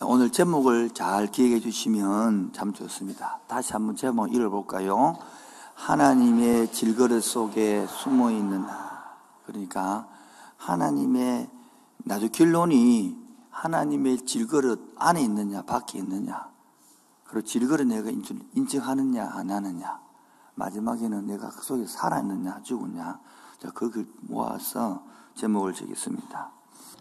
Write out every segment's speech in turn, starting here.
오늘 제목을 잘 기억해 주시면 참 좋습니다. 다시 한번 제목 읽어볼까요? 하나님의 질그릇 속에 숨어 있는 나. 그러니까 하나님의 나도 결론이 하나님의 질그릇 안에 있느냐 밖에 있느냐, 그리고 질그릇 내가 인정하느냐 안 하느냐, 마지막에는 내가 그 속에 살아있느냐 죽었냐. 자, 그걸 모아서 제목을 적겠습니다.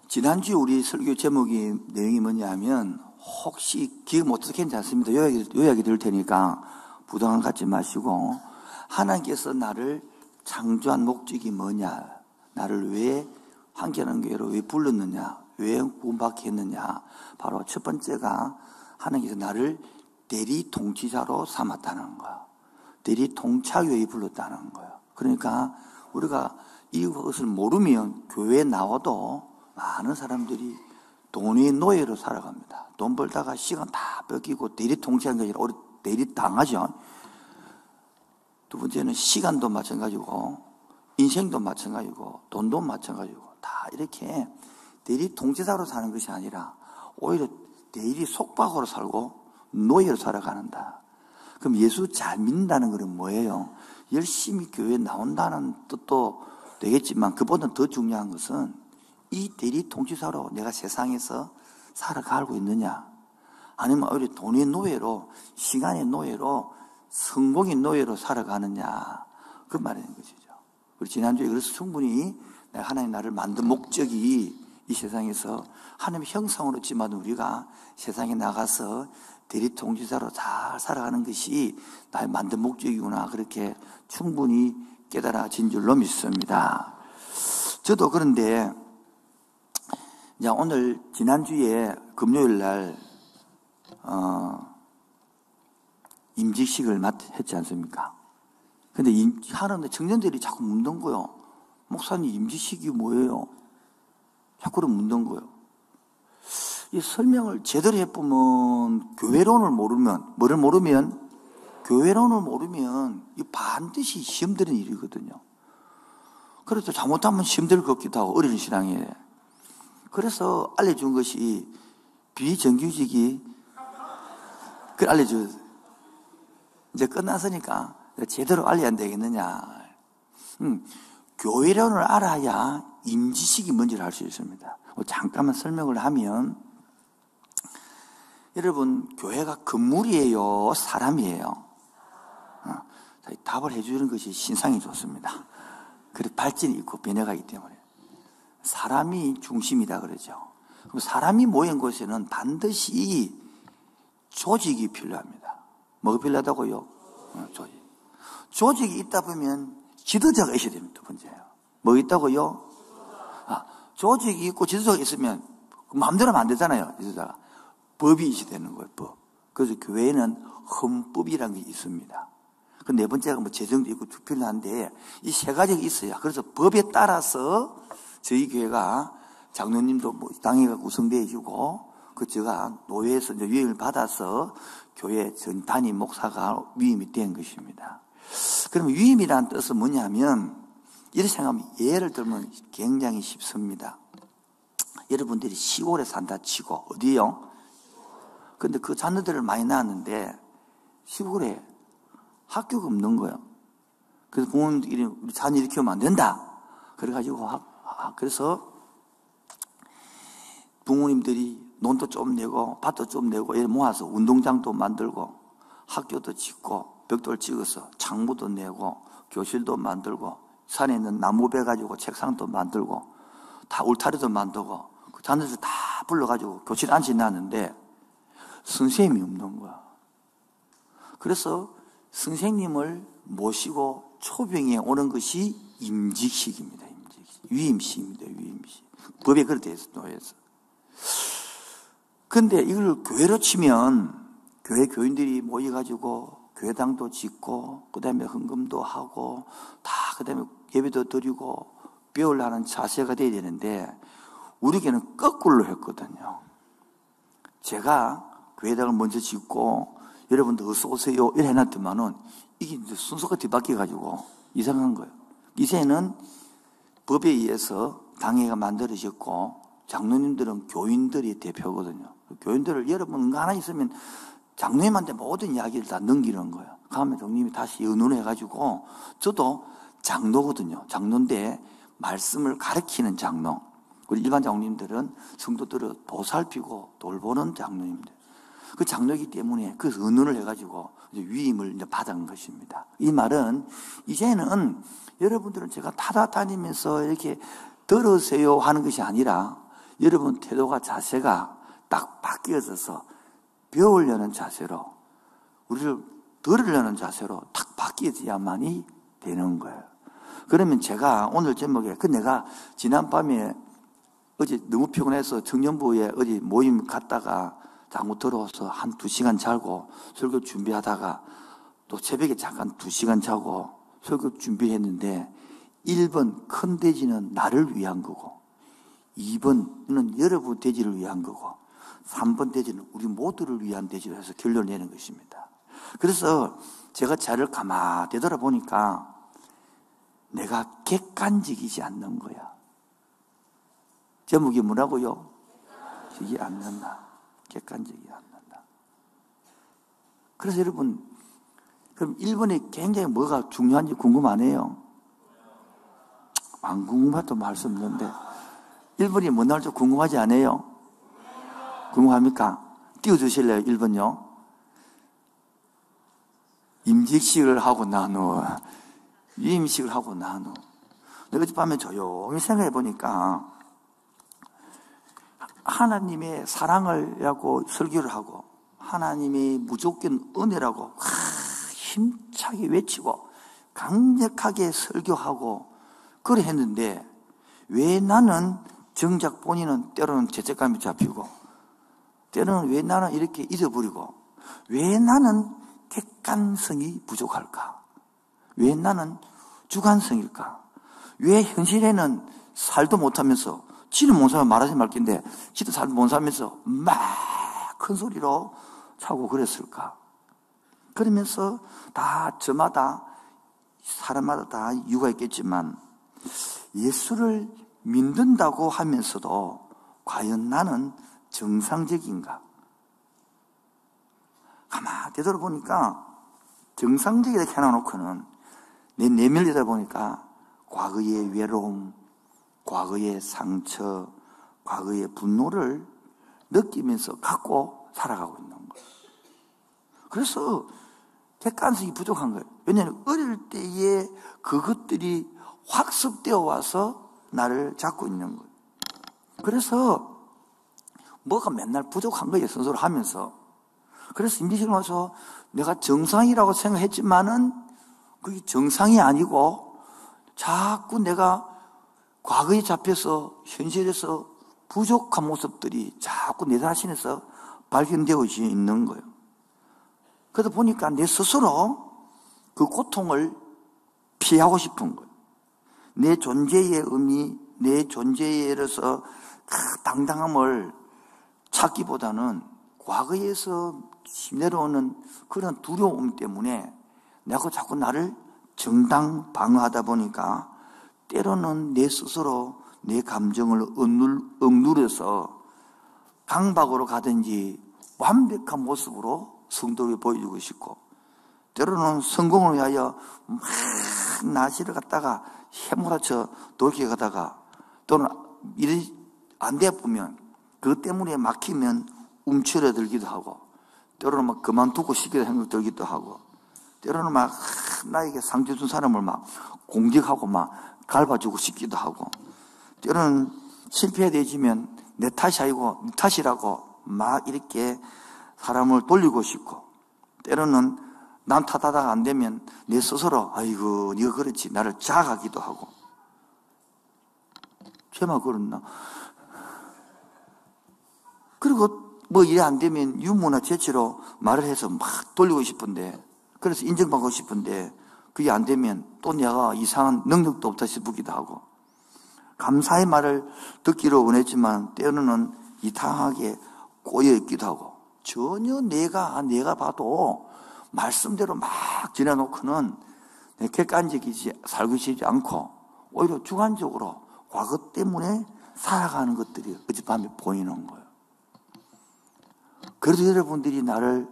지난주 우리 설교 제목이 내용이 뭐냐면, 혹시 기억 못해서 괜찮습니다. 요약이 될 테니까 부담 갖지 마시고, 하나님께서 나를 창조한 목적이 뭐냐, 나를 왜 함께하는 교회로 왜 불렀느냐, 왜 구원받게 했느냐. 바로 첫 번째가 하나님께서 나를 대리 통치자로 삼았다는 거야. 대리 통찰교회에 불렀다는 거예요. 그러니까 우리가 이것을 모르면 교회에 나와도 많은 사람들이 돈의 노예로 살아갑니다. 돈 벌다가 시간 다 뺏기고 대리 통치하는 게 아니라 우리 대리 당하죠. 두 번째는 시간도 마찬가지고 인생도 마찬가지고 돈도 마찬가지고 다 이렇게 대리 통치자로 사는 것이 아니라 오히려 대리 속박으로 살고 노예로 살아가는다. 그럼 예수 잘 믿는다는 것은 뭐예요? 열심히 교회에 나온다는 뜻도 되겠지만, 그보다 더 중요한 것은 이 대리 통치사로 내가 세상에서 살아가고 있느냐, 아니면 오히려 돈의 노예로, 시간의 노예로, 성공의 노예로 살아가느냐, 그 말인 것이죠. 우리 지난주에 그래서 충분히 하나님 나를 만든 목적이 이 세상에서 하나님의 형상으로 지만 우리가 세상에 나가서 대리 통치자로 잘 살아가는 것이 나의 만든 목적이구나, 그렇게 충분히 깨달아진 줄로 믿습니다. 저도 그런데 이제 오늘 지난주에 금요일 날 임직식을 했지 않습니까? 근데 하는데 청년들이 자꾸 묻는 거요. 목사님 임직식이 뭐예요? 자꾸 묻는 거요. 이 설명을 제대로 해보면, 교회론을 모르면, 뭐를 모르면? 교회론을 모르면 이 반드시 시험되는 일이거든요. 그래서 잘못하면 시험될 것 같기도 하고, 어린 신앙에. 그래서 알려준 것이 비정규직이, 그걸 알려줘요. 이제 끝났으니까 제대로 알려야 안 되겠느냐. 교회론을 알아야 임지식이 뭔지를 알 수 있습니다. 잠깐만 설명을 하면, 여러분, 교회가 건물이에요, 사람이에요? 답을 해주는 것이 신상이 좋습니다. 그래서 발전이 있고 변해가기 때문에. 사람이 중심이다 그러죠. 그럼 사람이 모인 곳에는 반드시 조직이 필요합니다. 뭐가 필요하다고요? 조직. 조직이 있다 보면 지도자가 있어야 됩니다. 두 번째예요. 뭐 있다고요? 조직이 있고 지도자가 있으면 마음대로 하면 안 되잖아요. 지도자가. 법이 있어야 되는 거예요. 법. 그래서 교회에는 헌법이라는 게 있습니다. 그 네 번째가 뭐 재정도 있고 투표도 한데, 이 세 가지가 있어요. 그래서 법에 따라서 저희 교회가 장로님도 뭐 당회가 구성되어 주고, 그 제가 노회에서 이제 위임을 받아서 교회 전 담임 목사가 위임이 된 것입니다. 그러면 위임이라는 뜻은 뭐냐면, 이렇게 생각하면 예를 들면 굉장히 쉽습니다. 여러분들이 시골에 산다 치고, 어디요? 근데 그 자녀들을 많이 낳았는데 시골에 학교가 없는 거예요. 그래서 부모님들이 우리 자녀 이렇게 하면 안 된다. 그래가지고 그래서 부모님들이 논도 좀 내고 밭도 좀 내고 이렇게 모아서 운동장도 만들고 학교도 짓고 벽돌 찍어서 창문도 내고 교실도 만들고 산에 있는 나무 배 가지고 책상도 만들고 다 울타리도 만들고 그 자녀들 다 불러가지고 교실에 앉혀놨는데 선생님이 없는 거야. 그래서 선생님을 모시고 초병에 오는 것이 임직식입니다. 임직식. 위임식입니다. 위임식. 법에 그렇게 되어 있어요. 근데 이걸 교회로 치면 교회 교인들이 모여가지고 교회당도 짓고 그 다음에 헌금도 하고 다 그 다음에 예배도 드리고 배우려는 자세가 돼야 되는데, 우리 교회는 거꾸로 했거든요. 제가 교회당을 먼저 짓고 여러분들 어서 오세요 이래 해놨더만은 이게 이제 순서가 뒤바뀌어가지고 이상한 거예요. 이제는 법에 의해서 당회가 만들어졌고 장로님들은 교인들이 대표거든요. 교인들을 여러분 하나 있으면 장로님한테 모든 이야기를 다 넘기는 거예요. 다음에 장로님이 다시 의논해가지고, 저도 장로거든요. 장로인데 말씀을 가르치는 장로. 우리 일반 장로님들은 성도들을 보살피고 돌보는 장로님들. 그 장로이기 때문에 그 의논을 해가지고 이제 위임을 이제 받은 것입니다. 이 말은 이제는 여러분들은 제가 타다다니면서 이렇게 들으세요 하는 것이 아니라 여러분 태도가 자세가 딱 바뀌어져서 배우려는 자세로, 우리를 들으려는 자세로 딱 바뀌어져야만이 되는 거예요. 그러면 제가 오늘 제목에 내가 지난밤에 어제 너무 피곤해서 청년부에 어디 모임 갔다가 자고 들어와서 한 2시간 자고 설교 준비하다가 또 새벽에 잠깐 2시간 자고 설교 준비했는데 1번 큰 돼지는 나를 위한 거고 2번은 여러분 돼지를 위한 거고 3번 돼지는 우리 모두를 위한 돼지로 해서 결론을 내는 것입니다. 그래서 제가 자를 가만히 되돌아보니까 내가 객관적이지 않는 거야. 제목이 뭐라고요? 객관적이지 않는다. 객관적이지 않는다. 그래서 여러분, 그럼 1번에 굉장히 뭐가 중요한지 궁금 안 해요? 안 궁금해도 말씀 없는데 1번이 뭐 나올지 궁금하지 않아요? 궁금합니까? 띄워주실래요? 1번요. 임직식을 하고 나누어. 위임식을 하고 나누어. 내가 어젯밤에 조용히 생각해 보니까 하나님의 사랑을 하고 설교를 하고 하나님의 무조건 은혜라고 힘차게 외치고 강력하게 설교하고 그래 했는데 왜 나는 정작 본인은 때로는 죄책감이 잡히고 때로는 왜 나는 이렇게 잊어버리고 왜 나는 객관성이 부족할까? 왜 나는 주관성일까? 왜 현실에는 살도 못하면서 지는 못 살면 말하지 말긴데 지도 살도 못 살면서 막 큰 소리로 차고 그랬을까? 그러면서 다 저마다 사람마다 다 이유가 있겠지만 예수를 믿는다고 하면서도 과연 나는 정상적인가? 가만히 되돌아보니까 정상적이다 해놔놓고는 내 내면이다 보니까 과거의 외로움, 과거의 상처, 과거의 분노를 느끼면서 갖고 살아가고 있는 거예요. 그래서 객관성이 부족한 거예요. 왜냐하면 어릴 때에 그것들이 확습되어 와서 나를 잡고 있는 거예요. 그래서 뭐가 맨날 부족한 거예요. 선서를 하면서. 그래서 임비실 와서 내가 정상이라고 생각했지만은 그게 정상이 아니고 자꾸 내가 과거에 잡혀서 현실에서 부족한 모습들이 자꾸 내 자신에서 발견되어 있는 거예요. 그러다 보니까 내 스스로 그 고통을 피하고 싶은 거예요. 내 존재의 의미, 내 존재에서 당당함을 찾기보다는 과거에서 내려오는 그런 두려움 때문에 내가 자꾸 나를 정당 방어하다 보니까 때로는 내 스스로 내 감정을 억누려서 강박으로 가든지 완벽한 모습으로 성도를 보여주고 싶고 때로는 성공을 위하여 막 나시를 갖다가 해몰아쳐 돌게 가다가 또는 일이 안 돼 보면 그것 때문에 막히면 움츠러들기도 하고 때로는 막 그만두고 싶게 생각 들기도 하고 때로는 막 나에게 상처 준 사람을 막 공격하고 막 갈아주고 싶기도 하고 때로는 실패되지면 내 탓이 아니고 네 탓이라고 막 이렇게 사람을 돌리고 싶고 때로는 난 탓하다가 안 되면 내 스스로 아이고 네가 그렇지 나를 자학하기도 하고 제가 그렇나? 그리고 뭐 일이 안 되면 유머나 재치로 말을 해서 막 돌리고 싶은데 그래서 인정받고 싶은데 그게 안 되면 또 내가 이상한 능력도 없다 싶기도 하고 감사의 말을 듣기로 원했지만 때로는 이상하게 꼬여있기도 하고 전혀 내가 봐도 말씀대로 막 지내놓고는 객관적이지 살고 싶지 않고 오히려 주관적으로 과거 때문에 살아가는 것들이 어젯밤에 보이는 거예요. 그래도 여러분들이 나를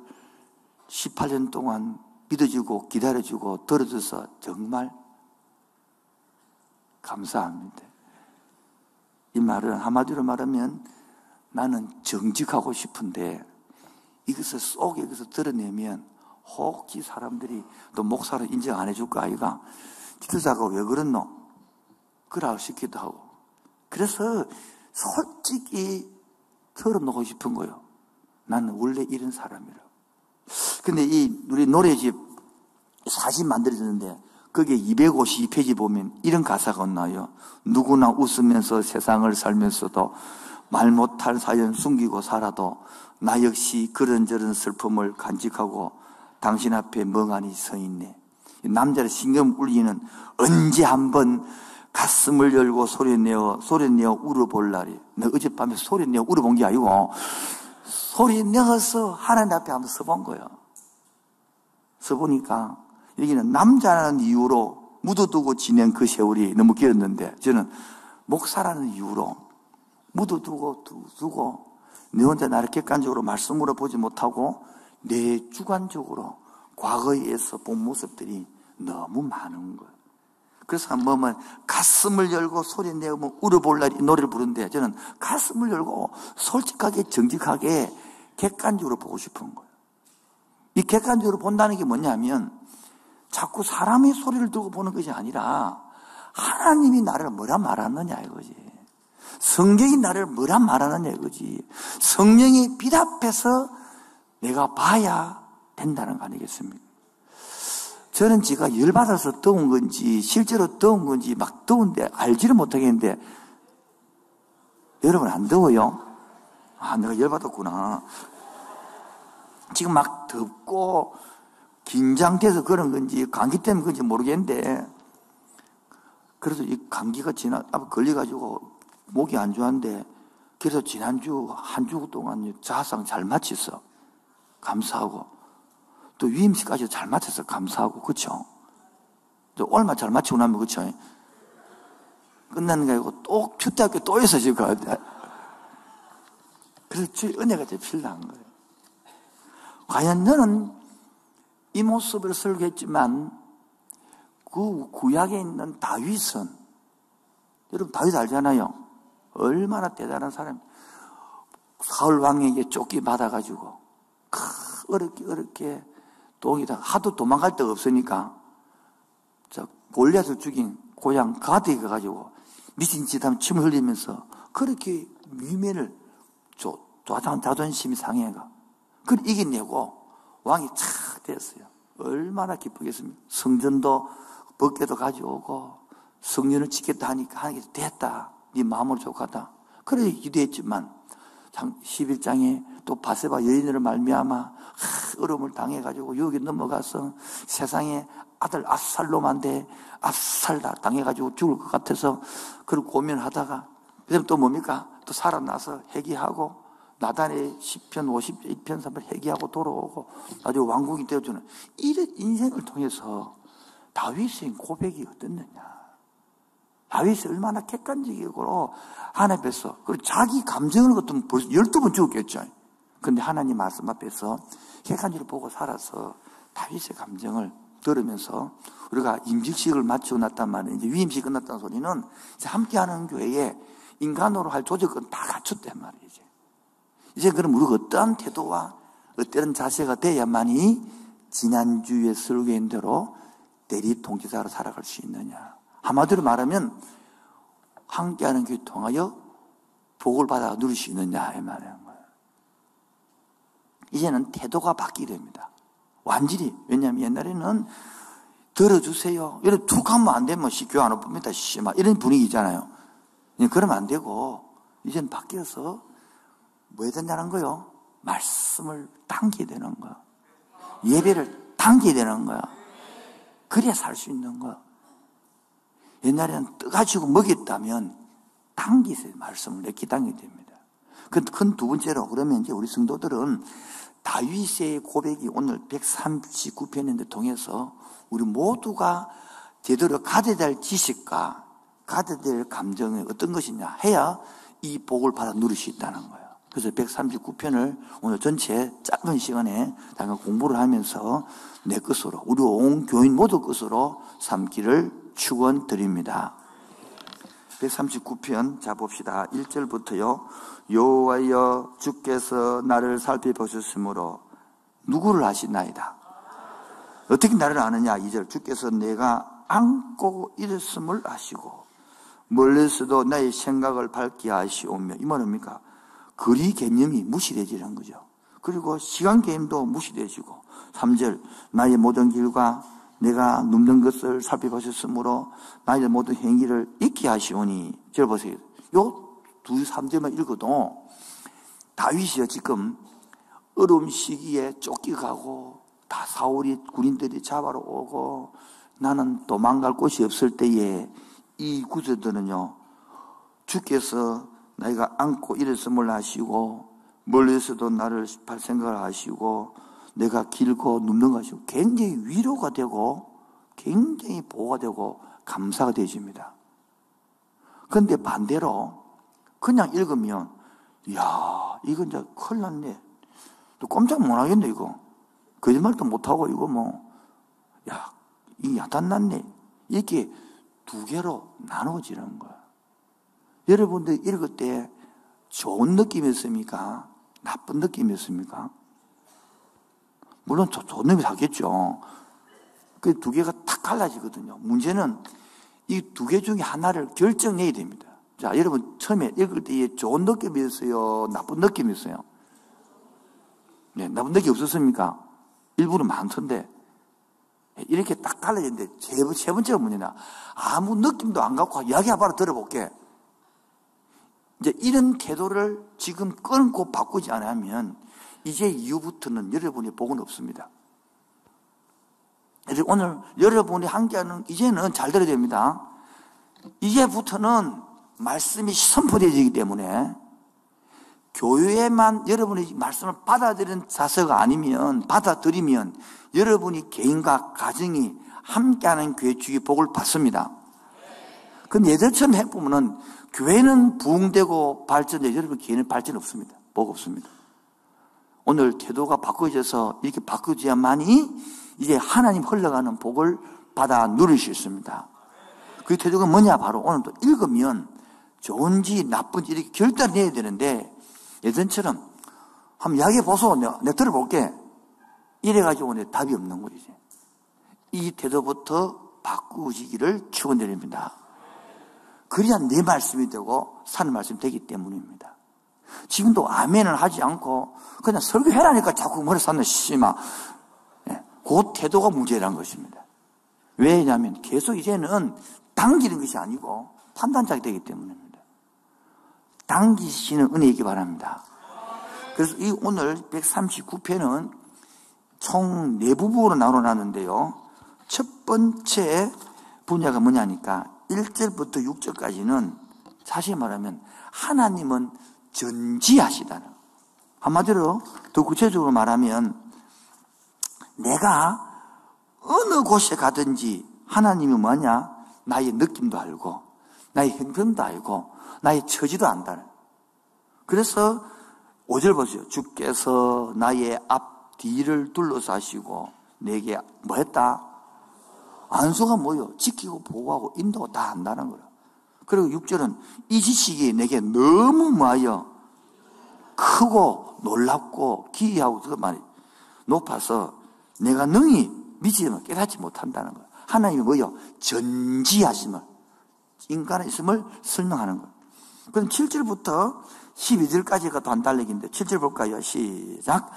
18년 동안 믿어주고 기다려주고 들어줘서 정말 감사합니다. 이 말은 한마디로 말하면 나는 정직하고 싶은데 이것을 속에 이것을 드러내면 혹시 사람들이 또 목사로 인정 안 해줄 거 아이가? 지도자가 왜 그랬노? 그러고 싶기도 하고. 그래서 솔직히 털어놓고 싶은 거예요. 나는 원래 이런 사람이라고. 근데 우리 노래집 사진 만들어졌는데 거기에 252페이지 보면 이런 가사가 나와요. 누구나 웃으면서 세상을 살면서도 말 못할 사연 숨기고 살아도 나 역시 그런저런 슬픔을 간직하고 당신 앞에 멍하니 서 있네. 남자를 신경 울리는 언제 한번 가슴을 열고 소리내어 울어볼 날이. 너 어젯밤에 소리내어 울어본 게 아니고 소리내어서 하나님 앞에 한번 서본 거예요. 서보니까 여기는 남자라는 이유로 묻어두고 지낸 그 세월이 너무 길었는데 저는 목사라는 이유로 묻어두고 내 혼자 나를 객관적으로 말씀으로 보지 못하고 내 주관적으로 과거에서 본 모습들이 너무 많은 거예요. 그래서 한번 가슴을 열고 소리내어 울어볼 날 이 노래를 부르는데 저는 가슴을 열고 솔직하게 정직하게 객관적으로 보고 싶은 거예요. 이 객관적으로 본다는 게 뭐냐면 자꾸 사람의 소리를 듣고 보는 것이 아니라 하나님이 나를 뭐라 말하느냐 이거지. 성경이 나를 뭐라 말하느냐 이거지. 성령의 빛 앞에서 내가 봐야 된다는 거 아니겠습니까? 저는 제가 열받아서 더운 건지 실제로 더운 건지 막 더운데 알지를 못하겠는데 여러분 안 더워요? 아, 내가 열받았구나. 지금 막 덥고 긴장돼서 그런 건지 감기 때문에 그런지 모르겠는데 그래서 이 감기가 걸려가지고 목이 안 좋은데 그래서 지난주 한 주 동안 자상 잘 마쳤어. 감사하고 또 위임식까지 잘 마쳐서 감사하고 그렇죠? 얼마 잘 마치고 나면 그렇죠? 끝나는 게 아니고 또 큐대학교 또 해서 지금 그래서 주의 은혜가 제 필요한 거예요. 과연 너는 이 모습을 설계했지만 그 구약에 있는 다윗은 여러분 다윗 알잖아요. 얼마나 대단한 사람. 사울 왕에게 쫓기받아가지고 어렵게 동이다 하도 도망갈 데가 없으니까 골리앗을 죽인 고향 가드에 가가지고 미친 짓 하면 침을 흘리면서 그렇게 위면을 자존심이 상해가 그걸 이겨내고 왕이 착 됐어요. 얼마나 기쁘겠습니까? 성전도 법궤도 가져오고 성전을 짓겠다 하니까 하나님께서 됐다. 네 마음으로 좋겠다. 그래 기도했지만 11장에 또 바세바 여인으로 말미암아 어려움을 당해가지고 여기 넘어가서 세상에 아들 압살롬한테 압살다 당해가지고 죽을 것 같아서 그걸 고민하다가 그다음에 또 뭡니까? 또 살아나서 회개하고 나단의 10편 52편 3편 회개하고 돌아오고 아주 왕국이 되어주는 이런 인생을 통해서 다윗의 고백이 어땠느냐. 다윗이 얼마나 객관적이고 하나님 앞에서 그리고 자기 감정을 갖으면 벌써 12번 죽었겠죠. 그런데 하나님 말씀 앞에서 객관적으로 보고 살아서 다윗의 감정을 들으면서 우리가 임직식을 마치고 났단 말이에요. 이제 위임식이 끝났다는 소리는 이제 함께하는 교회에 인간으로 할 조직은 다 갖췄단 말이죠. 이제 그럼 우리가 어떠한 태도와 어떠한 자세가 돼야만이 지난주에 설교한 대로 대리 통치자로 살아갈 수 있느냐. 한마디로 말하면 함께하는 교회 통하여 복을 받아 누릴 수 있느냐 이 말이에요. 이제는 태도가 바뀌게 됩니다. 완전히. 왜냐하면 옛날에는 들어주세요. 이런 툭 하면 안 되면 교회 안 오릅니다. 이런 분위기잖아요. 그러면 안 되고 이제는 바뀌어서 뭐 해야 된다는 거요? 말씀을 당기게 되는 거야. 예배를 당기게 되는 거야. 그래야 살 수 있는 거야. 옛날에는 떠가지고 먹였다면 당기세요. 말씀을 내키 당기게 됩니다. 큰 두 번째로 그러면 이제 우리 성도들은 다윗의 고백이 오늘 139편인데 통해서 우리 모두가 제대로 가져야 될 지식과 가져야 될 감정이 어떤 것이냐 해야 이 복을 받아 누릴 수 있다는 거예요. 그래서 139편을 오늘 전체 짧은 시간에 다가 공부를 하면서 내 것으로, 우리 온 교인 모두 것으로 삼기를 축원드립니다. 139편 자 봅시다. 1절부터요. 여호와여 주께서 나를 살펴보셨으므로 누구를 아시나이다. 어떻게 나를 아느냐. 2절 주께서 내가 안고 일었음을 아시고 멀리서도 나의 생각을 밝게 하시오며. 이 말입니까? 거리 개념이 무시되지는 거죠. 그리고 시간 개념도 무시되지고. 3절 나의 모든 길과 내가 눕는 것을 살펴보셨으므로 나의 모든 행위를 잊게 하시오니. 절 보세요. 요 두 3절만 읽어도 다윗이요 지금 어려운 시기에 쫓겨가고 다 사울이 군인들이 잡아러 오고 나는 도망갈 곳이 없을 때에 이 구절들은요, 주께서 내가 안고 일었음을 아시고 멀리서도 나를 발 생각을 하시고 내가 길고 눕는 것 아시고 굉장히 위로가 되고 굉장히 보호가 되고 감사가 되어집니다. 그런데 반대로 그냥 읽으면 이야 이거 이제 큰일 났네, 또 꼼짝 못 하겠네, 이거 거짓말도 못하고 이거 야 이게 야단났네, 이렇게 두 개로 나누어지는 거야. 여러분들 읽을 때 좋은 느낌이었습니까? 나쁜 느낌이었습니까? 물론 좋은 느낌이 하겠죠. 그 두 개가 탁 갈라지거든요. 문제는 이 두 개 중에 하나를 결정해야 됩니다. 자, 여러분 처음에 읽을 때 좋은 느낌이었어요? 나쁜 느낌이었어요? 네, 나쁜 느낌 없었습니까? 일부는 많던데. 이렇게 딱 갈라지는데 세 번째가 뭐냐, 아무 느낌도 안 갖고 이야기 한번 들어볼게. 이제 이런 태도를 지금 끊고 바꾸지 않으면 이제 이후부터는 여러분이 복은 없습니다. 그래서 오늘 여러분이 함께하는 이제는 잘 들어야 됩니다. 이제부터는 말씀이 선포되어지기 때문에 교회에만 여러분이 말씀을 받아들이는 자세가 아니면, 받아들이면 여러분이 개인과 가정이 함께하는 교회 주의 복을 받습니다. 그럼 예전처럼 해보면은 교회는 부흥되고 발전돼, 여러분 개인은 발전 없습니다. 복 없습니다. 오늘 태도가 바꿔져서 이렇게 바꿔져야만이 이제 하나님 흘러가는 복을 받아 누릴 수 있습니다. 그 태도가 뭐냐, 바로 오늘 또 읽으면 좋은지 나쁜지 이렇게 결단을 해야 되는데, 예전처럼 한번 이야기해 보소, 내가 들어볼게 이래가지고 오늘 답이 없는 거지. 이 태도부터 바꾸시기를 축원드립니다. 그래야 내 말씀이 되고 사는 말씀이 되기 때문입니다. 지금도 아멘을 하지 않고 그냥 설교해라니까 자꾸 머리 쌓는 씨마, 그 태도가 문제라는 것입니다. 왜냐하면 계속 이제는 당기는 것이 아니고 판단작이 되기 때문입니다. 당기시는 은혜 있기 바랍니다. 그래서 이 오늘 139편은 총 4부분으로 나눠놨는데요. 첫 번째 분야가 뭐냐니까 1절부터 6절까지는 사실 말하면 하나님은 전지하시다는, 한마디로 더 구체적으로 말하면 내가 어느 곳에 가든지 하나님이 뭐냐, 나의 느낌도 알고 나의 형편도 알고 나의 처지도 안다는. 그래서 5절 보세요. 주께서 나의 앞 뒤를 둘러싸시고 내게 뭐 했다? 안수가 뭐요? 지키고 보호하고 인도하고 다 한다는 거예요. 그리고 6절은 이 지식이 내게 너무 뭐예요? 크고 놀랍고 기이하고 그 말이 높아서 내가 능히 미치면 깨닫지 못한다는 거예요. 하나님이 뭐요? 전지하심을, 인간의 있음을 설명하는 거예요. 그럼 7절부터 12절까지가 더 한 달력인데 7절 볼까요? 시작.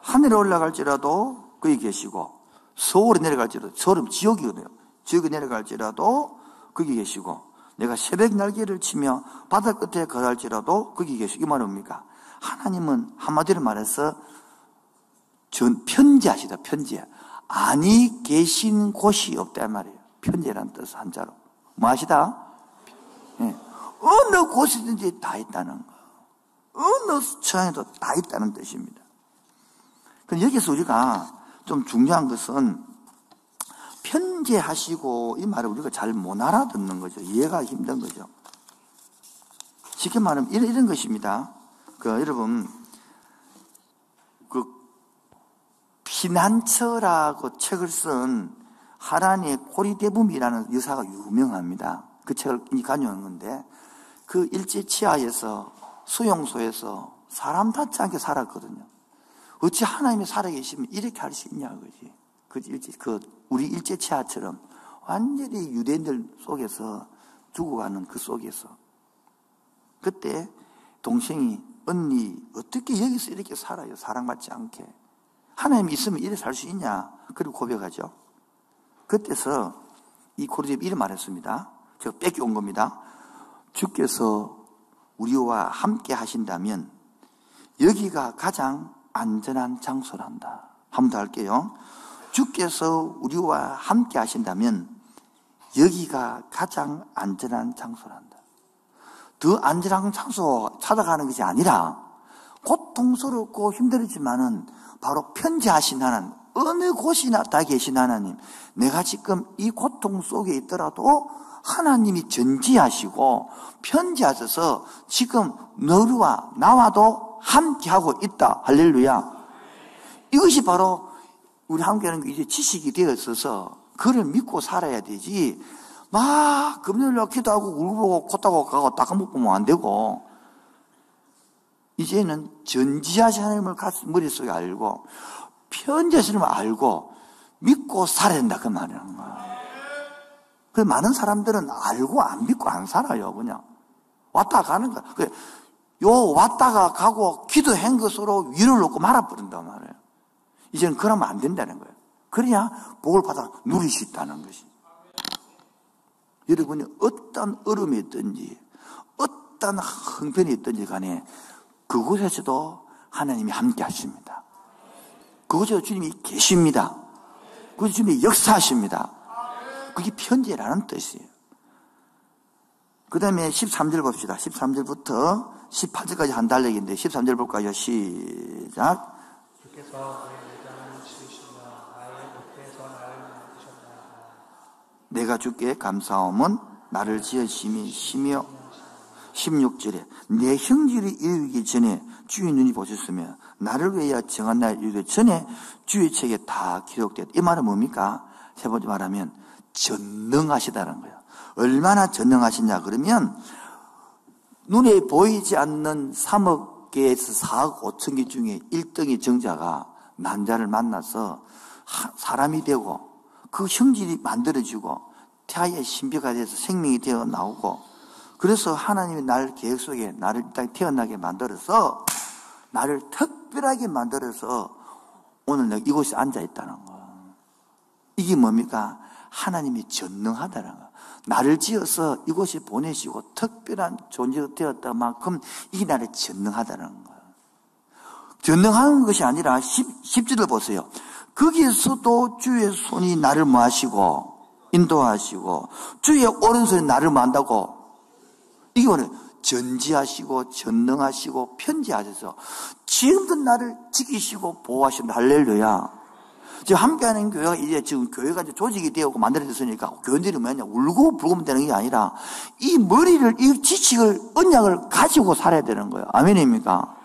하늘에 올라갈지라도 거기 계시고, 서울에 내려갈지라도, 서울은 지옥이거든요. 지옥에 내려갈지라도 거기 계시고, 내가 새벽 날개를 치며 바다 끝에 거할지라도 거기 계시고. 이 말은 뭡니까? 하나님은 한마디로 말해서 편지하시다. 편지. 아니 계신 곳이 없다 말이에요. 편지라는 뜻 한자로. 뭐 하시다? 네. 어느 곳이든지 다 있다는 거. 어느 처장에도 다 있다는 뜻입니다. 그럼 여기서 우리가 좀 중요한 것은 편재하시고 이 말을 우리가 잘 못 알아듣는 거죠. 이해가 힘든 거죠. 쉽게 말하면 이런 것입니다. 여러분, 피난처라고 책을 쓴 하란의 코리대붐이라는 여사가 유명합니다. 그 책을 간유한 건데, 그 일제치하에서 수용소에서 사람 닿지 않게 살았거든요. 어찌 하나님이 살아계시면 이렇게 할 수 있냐, 우리 일제치하처럼 완전히 유대인들 속에서 죽어가는 그 속에서. 그때 동생이, 언니, 어떻게 여기서 이렇게 살아요? 사랑받지 않게. 하나님이 있으면 이래 살 수 있냐? 그리고 고백하죠. 그때서 이 고리대비 이런 말 했습니다. 제가 뺏겨온 겁니다. 주께서 우리와 함께 하신다면 여기가 가장 안전한 장소란다. 한 번 더 할게요. 주께서 우리와 함께 하신다면 여기가 가장 안전한 장소란다. 더 안전한 장소 찾아가는 것이 아니라 고통스럽고 힘들지만은 바로 편지하신 하나님, 어느 곳이나 다 계신 하나님, 내가 지금 이 고통 속에 있더라도 하나님이 전지하시고 편지하셔서 지금 너와 나와도 함께하고 있다. 할렐루야. 이것이 바로 우리 한국에는 이제 지식이 되어 있어서 그를 믿고 살아야 되지, 막 금요일날 기도하고 울고 콧다고 가고 닦아먹고 보면 안 되고, 이제는 전지하신 하나님을 머릿속에 알고 편지하시는 걸 알고 믿고 살아야 된다, 그 말이라는 거야. 그 많은 사람들은 알고 안 믿고 안 살아요. 그냥 왔다 가는 거야. 요 왔다가 가고 기도한 것으로 위로를 놓고 말아버린단 말이에요. 이제는 그러면 안 된다는 거예요. 그래야 복을 받아 누릴 수 있다는 것이. 여러분이 어떤 어려움이 있든지 어떤 형편이 있든지 간에 그곳에서도 하나님이 함께 하십니다. 그곳에도 주님이 계십니다. 그곳에 주님이 역사하십니다. 그게 편지라는 뜻이에요. 그 다음에 13절 봅시다. 13절부터 18절까지 한 달력인데 13절 볼까요? 시작. 주께서 내 내장을 치우시며 나의 목에서 나를 만드셨나이다. 내가 주께 감사함은 나를 지으심이 심히 16절에 내 형질이 이르기 전에 주의 눈이 보셨으며 나를 위하여 정한 날 이르기 전에 주의 책에 다 기록됐다. 이 말은 뭡니까? 세 번째 말하면 전능하시다는 거예요. 얼마나 전능하시냐 그러면 눈에 보이지 않는 3억 개에서 4억 5천 개 중에 1등의 정자가 난자를 만나서 사람이 되고 그 형질이 만들어지고 태아의 신비가 돼서 생명이 되어 나오고, 그래서 하나님이 나를 계획 속에 나를 딱 태어나게 만들어서 나를 특별하게 만들어서 오늘 내가 이곳에 앉아 있다는 거예요. 이게 뭡니까? 하나님이 전능하다는 거예요. 나를 지어서 이곳에 보내시고 특별한 존재가 되었다 만큼 이게 나를 전능하다는 거예요. 전능한 것이 아니라 10절을 보세요. 거기에서도 주의 손이 나를 모하시고 인도하시고 주의 오른손이 나를 모한다고. 이게 뭐냐? 전지하시고 전능하시고 편지하셔서 지금도 나를 지키시고 보호하신다. 할렐루야. 지금 함께하는 교회가 이제 지금 교회가 이제 조직이 되고 만들어졌으니까 교인들이 뭐냐? 울고 불고면 되는 게 아니라 이 머리를, 이 지식을, 언약을 가지고 살아야 되는 거예요. 아멘입니까?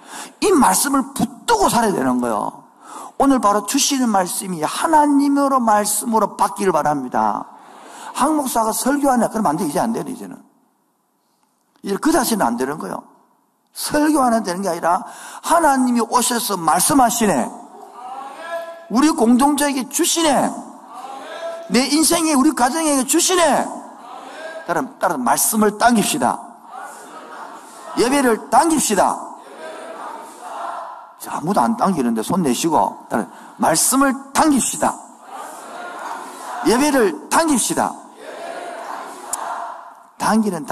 이 말씀을 붙들고 살아야 되는 거예요. 오늘 바로 주시는 말씀이 하나님으로 말씀으로 받기를 바랍니다. 한 목사가 설교하냐? 그러면 안 돼. 이제 안 돼요, 이제는. 이제 그 자신은 안 되는 거예요. 설교하는 되는 게 아니라 하나님이 오셔서 말씀하시네. 우리 공동체에게 주시네. 내 인생에, 우리 가정에게 주시네. 따라 말씀을 당깁시다. 예배를 당깁시다. 아무도 안 당기는데 손 내시고 따라 말씀을 당깁시다. 예배를 당깁시다. 당기는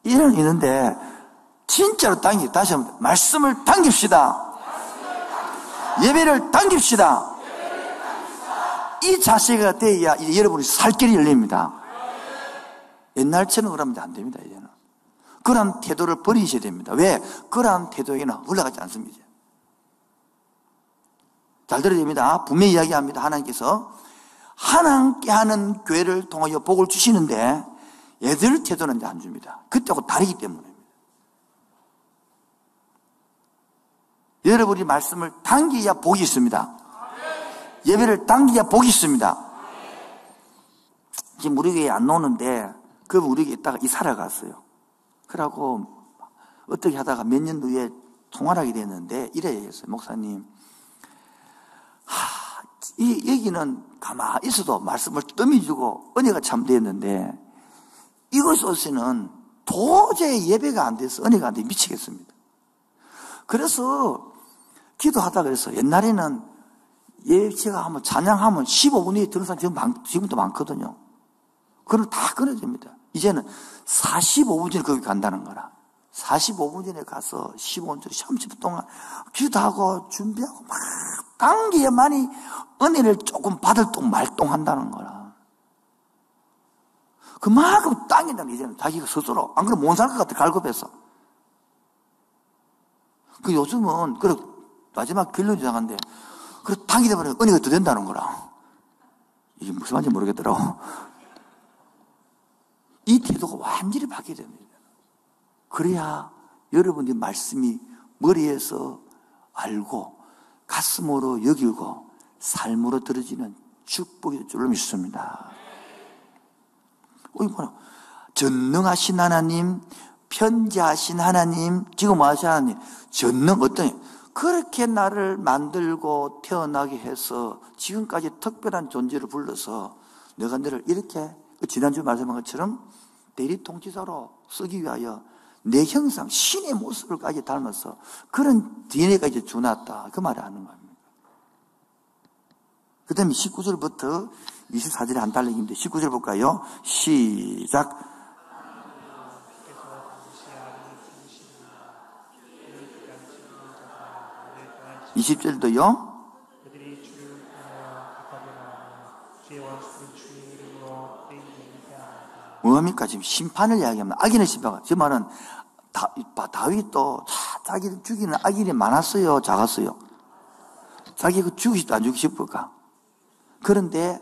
이런 있는데 진짜로 다시 한번 말씀을 당깁시다. 예배를 당깁시다. 이 자세가 돼야 이제 여러분이 살 길이 열립니다. 옛날처럼 그러면 안 됩니다. 이제는 그런 태도를 버리셔야 됩니다. 왜? 그런 태도에는 올라가지 않습니다. 잘 들어야 됩니다. 분명히 이야기합니다. 하나님께서 하나님께 하는 교회를 통하여 복을 주시는데 애들 태도는 이제 안 줍니다. 그때하고 다르기 때문입니다. 여러분이 말씀을 당기야 복이 있습니다. 예배를 당기야 복이 있습니다. 지금 우리 교회에 안 노는데 그 우리 교회에 있다가 이사를 갔어요. 그러고 어떻게 하다가 몇 년 후에 통화를 하게 됐는데 이래 얘기했어요. 목사님, 이 얘기는 가만히 있어도 말씀을 뜸히 주고 은혜가 참 되었는데 이것 없이는 도저히 예배가 안 돼서 은혜가 안 돼 미치겠습니다. 그래서 기도하다 그래서 옛날에는 예배가 하면 찬양하면 15분 뒤에 들은 사람 지금도 많거든요. 그걸 다 끊어집니다. 이제는 45분 전에 거기 간다는 거라. 45분 전에 가서 15분 전에 30분 동안 기도하고 준비하고 막 당기에만이 은혜를 조금 받을 동 말동한다는 거라. 그만큼 당긴다는 게 이제는 자기가 스스로 안 그러면 못 살 것 같아 갈급해서. 그 요즘은 그래 마지막 결론이 이상한데 그래 당기다 보면 은혜가 더 된다는 거라. 이게 무슨 말인지 모르겠더라고. 이 태도가 완전히 바뀌어야 됩니다. 그래야 여러분의 말씀이 머리에서 알고 가슴으로 여기고 삶으로 들어지는 축복이 줄로 믿습니다. 전능하신 하나님, 편지하신 하나님, 지금 뭐 하신 하나님, 전능 어떤 그렇게 나를 만들고 태어나게 해서 지금까지 특별한 존재를 불러서 내가 너를 이렇게 지난주 말씀한 것처럼 대리통치자로 쓰기 위하여 내 형상, 신의 모습을까지 닮아서 그런 DNA까지 주놨다. 그 말을 하는 겁니다. 그 다음에 19절부터 24절에 한 달력인데 19절 볼까요? 시작. 20절도요. 그들이 주를 향하여 악하게 말하며 주의 원수는 주의 이름으로 그의 이름을 폐하나이다. 뭐합니까? 지금 심판을 이야기합니다. 악인의 심판. 저 말은 다윗도 자기를 죽이는 악인이 많았어요? 작았어요? 자기가 죽이고 싶다 안 죽이고 싶을까? 그런데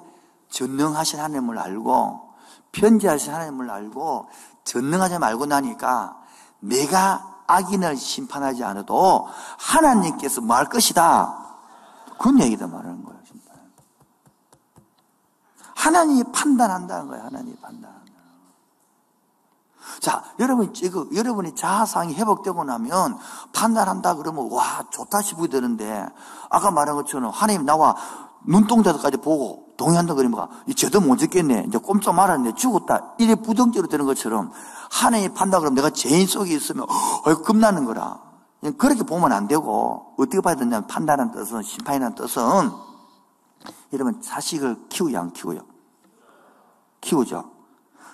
전능하신 하나님을 알고 편지하신 하나님을 알고 전능하신 알고 나니까 내가 악인을 심판하지 않아도 하나님께서 뭐 할 것이다. 그런 얘기도 말하는 거예요. 심판. 하나님이 판단한다는 거예요. 하나님이 판단한다. 자, 여러분이 자아상이 회복되고 나면 판단한다 그러면 와 좋다 싶게 되는데 아까 말한 것처럼 하나님 나와 눈동자까지 보고 동의한다 그러면 이 죄도 못 짓겠네. 이제 꼼짝 말았네. 죽었다. 이래 부정적으로 되는 것처럼 하나님이 판다 그러면 내가 죄인 속에 있으면 겁나는 거라. 그렇게 보면 안 되고 어떻게 봐야 되냐면 판단하는 뜻은 심판이라는 뜻은 여러분 자식을 키우요 안 키워요? 키우죠.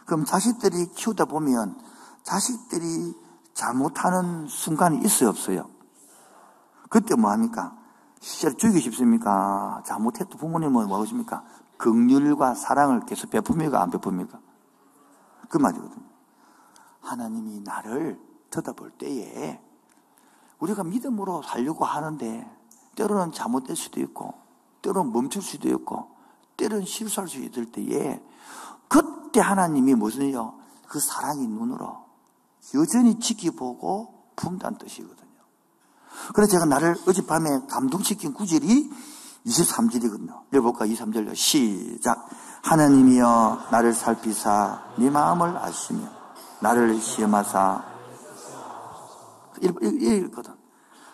그럼 자식들이 키우다 보면 자식들이 잘못하는 순간이 있어요 없어요? 그때 뭐 합니까? 실제로 죽이고 싶습니까? 잘못해도 부모님은 뭐 하십니까? 긍휼과 사랑을 계속 베풉니까? 안 베풉니까? 그 말이거든요. 하나님이 나를 쳐다볼 때에 우리가 믿음으로 살려고 하는데 때로는 잘못될 수도 있고 때로는 멈출 수도 있고 때로는 실수할 수 있을 때에 그때 하나님이 무슨요? 그 사랑의 눈으로 여전히 지켜보고 품다는 뜻이거든요. 그래서 제가 나를 어젯밤에 감동시킨 구절이 23절이거든요. 읽어볼까? 23절요. 시작. 하나님이여 나를 살피사 네 마음을 아시며 나를 시험하사 읽거든.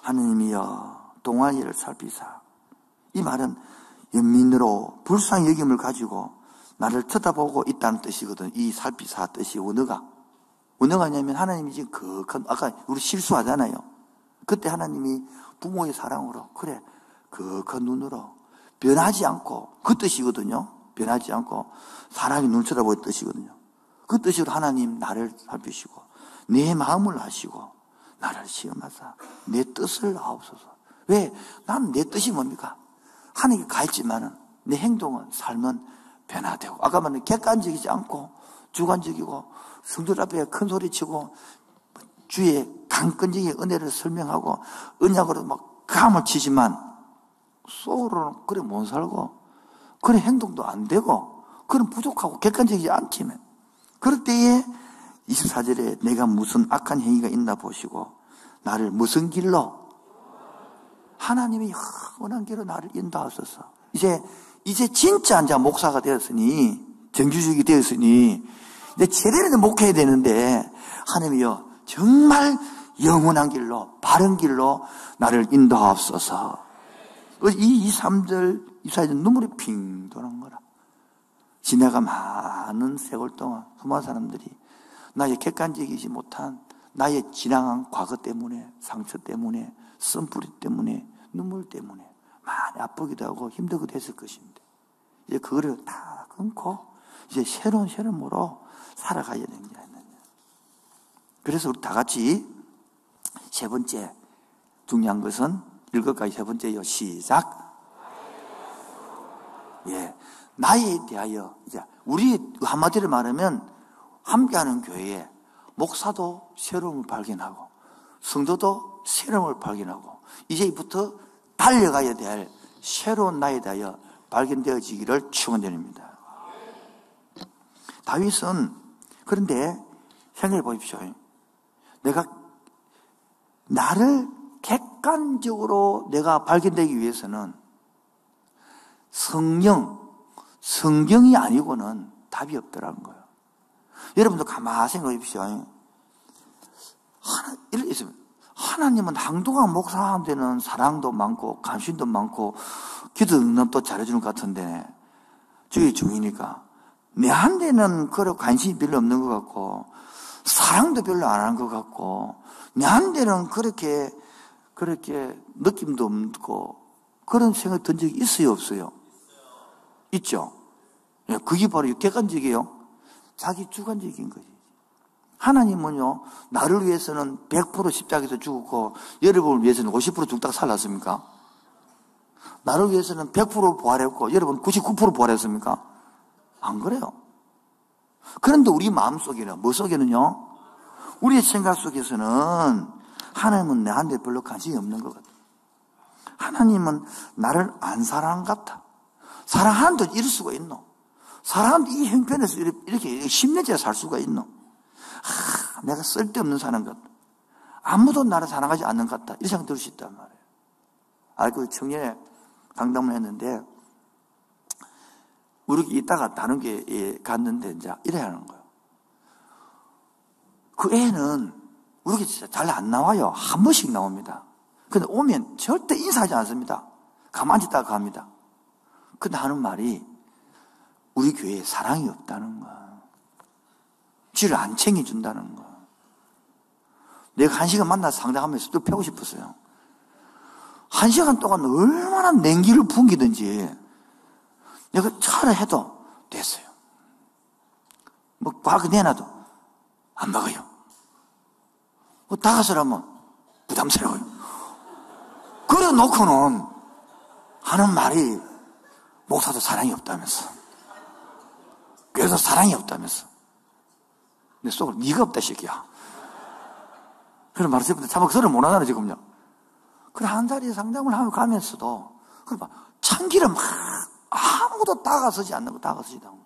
하나님이여 동안이를 살피사. 이 말은 연민으로 불쌍히 여김을 가지고 나를 쳐다보고 있다는 뜻이거든. 이 살피사 뜻이 원어가 뭐냐면 하나님이 지금 아까 우리 실수하잖아요. 그때 하나님이 부모의 사랑으로 그래 그 눈으로 변하지 않고 그 뜻이거든요. 변하지 않고 사랑이 눈 쳐다보는 뜻이거든요. 그 뜻으로 하나님 나를 살피시고 내 마음을 아시고 나를 시험하사 내 뜻을 아옵소서. 왜? 나는 내 뜻이 뭡니까? 하나님께 가있지만은 내 행동은 삶은 변화되고 아까 말한 객관적이지 않고 주관적이고 성도 앞에 큰 소리치고 주의 강건적인 은혜를 설명하고 언약으로 막 감을 치지만 속으로는 그래 못 살고 그런 행동도 안 되고, 그런 부족하고 객관적이지 않지만, 그럴 때에 24절에 내가 무슨 악한 행위가 있나 보시고, 나를 무슨 길로? 하나님이 영원한 길로 나를 인도하소서. 이제 진짜 이제 목사가 되었으니, 정규직이 되었으니, 이제 제대로 목회해야 되는데, 하나님이여, 정말 영원한 길로, 바른 길로 나를 인도하옵소서. 이 3절, 24절 눈물이 핑 도는 거라. 지나가 많은 세월 동안 수많은 사람들이 나의 객관적이지 못한 나의 지나간 과거 때문에, 상처 때문에, 쓴뿌리 때문에, 눈물 때문에 많이 아프기도 하고 힘들기도 했을 것인데, 이제 그거를 다 끊고 이제 새로운 삶으로 살아가야 되는 게 아니냐. 그래서 우리 다 같이 세 번째 중요한 것은 읽어까지 세 번째요. 시작. 예, 나에 대하여 이제 우리 한마디로 말하면 함께하는 교회에 목사도 새로움을 발견하고 성도도 새로움을 발견하고 이제부터 달려가야 될 새로운 나에 대하여 발견되어지기를 축원드립니다. 다윗은 그런데 생각해 보십시오. 내가 나를 객관적으로 내가 발견되기 위해서는 성경이 아니고는 답이 없더라는 거예요. 여러분도 가만히 생각해 보십시오. 이렇게 있으면 하나님은 한동안 목사하는 데는 사랑도 많고 관심도 많고 기도 응답도 잘해주는 것 같은데 저기 중이니까 내한테는 그런 관심이 별로 없는 것 같고 사랑도 별로 안 하는 것 같고 내한테는 그렇게 느낌도 없고 그런 생각 든 적이 있어요 없어요? 있죠. 그게 바로 객관적이에요. 자기 주관적인 거지. 하나님은요, 나를 위해서는 100% 십자가에서 죽었고, 여러분을 위해서는 50% 죽다가 살았습니까? 나를 위해서는 100% 부활했고, 여러분 99% 부활했습니까? 안 그래요. 그런데 우리 마음 속에는, 뭐 속에는요? 우리의 생각 속에서는 하나님은 내한테 별로 관심이 없는 것 같아. 하나님은 나를 안 사랑한 것 같아. 사랑하는데 이럴 수가 있노? 사랑하는데 이 형편에서 이렇게 10년째 살 수가 있노? 내가 쓸데없는 사람 같다. 아무도 나를 사랑하지 않는 것 같다. 이런 생각 들 수 있단 말이에요. 그 청년에 강담을 했는데, 우리 이따가 다른 게 갔는데, 이제 이래야 하는 거예요. 그 애는 우리 진짜 잘 안 나와요. 한 번씩 나옵니다. 근데 오면 절대 인사하지 않습니다. 가만히 있다가 갑니다. 근데 하는 말이, 우리 교회에 사랑이 없다는 거야. 지를 안 챙겨준다는 거. 내가 1시간 만나서 상담하면서 또 패고 싶었어요. 1시간 동안 얼마나 냉기를 풍기든지 내가 차를 해도 됐어요. 뭐 과거 내놔도 안 먹어요. 뭐 다가서라면 부담스러워요. 그래 놓고는 하는 말이 목사도 사랑이 없다면서, 교회도 사랑이 없다면서. 내 속으로 네가 없다 새끼야. 그런 말을 했는데 참 그소리를 못 하잖아 지금요. 그래 한 자리에 상담을 하며 가면서도 그래 봐 참기름 막 아무도 다가서지 않는 거 다가서지도 않고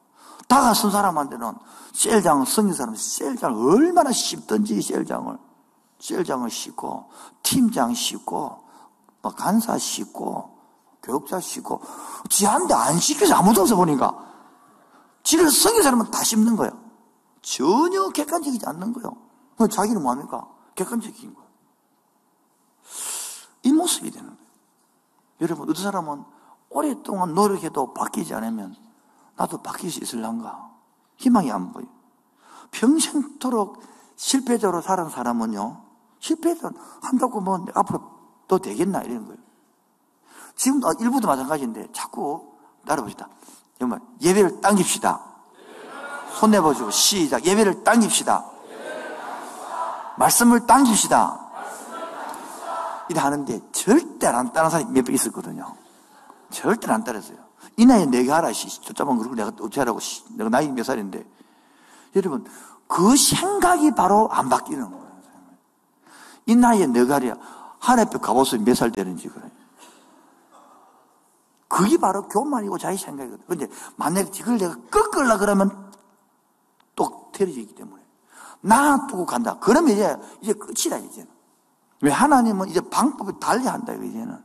다가선 사람한테는 셀장 성인 사람 셀장을 얼마나 씹든지 셀장을 씹고 팀장 씹고 막 간사 씹고 교육자 씹고 지한테 안 씹혀서 아무도 없어 보니까 지를 성인 사람은 다 씹는 거예요. 전혀 객관적이지 않는 거예요. 자기는 뭐합니까? 객관적인 거예요. 이 모습이 되는 거예요. 여러분, 어떤 사람은 오랫동안 노력해도 바뀌지 않으면 나도 바뀔 수 있을란가? 희망이 안 보여요. 평생토록 실패자로 살은 사람은요, 실패자 한다고 뭐 앞으로 또 되겠나? 이런 거예요. 지금도 일부도 마찬가지인데 자꾸 따라봅시다. 정말 예배를 당깁시다. 손 내보시고 시작. 예배를 당깁시다. 말씀을 당깁시다. 이래 하는데 절대 안 따르는 사람이 몇 명 있었거든요. 절대 안 따랐어요. 이 나이에 내가 하라. 저자만 그러고 내가 어떻게 하라고. 내가 나이 몇 살인데. 여러분 그 생각이 바로 안 바뀌는 거예요. 이 나이에 내가 하랴. 하나님 앞에 가보세요. 몇 살 되는지 그래. 그게 바로 교만이고 자기 생각이거든. 그런데 만약에 이걸 내가 꺾으려 그러면 또 틀어지기 때문에 놔두고 간다. 그러면 이제 끝이다, 이제는. 왜? 하나님은 이제 방법을 달리 한다, 이제는.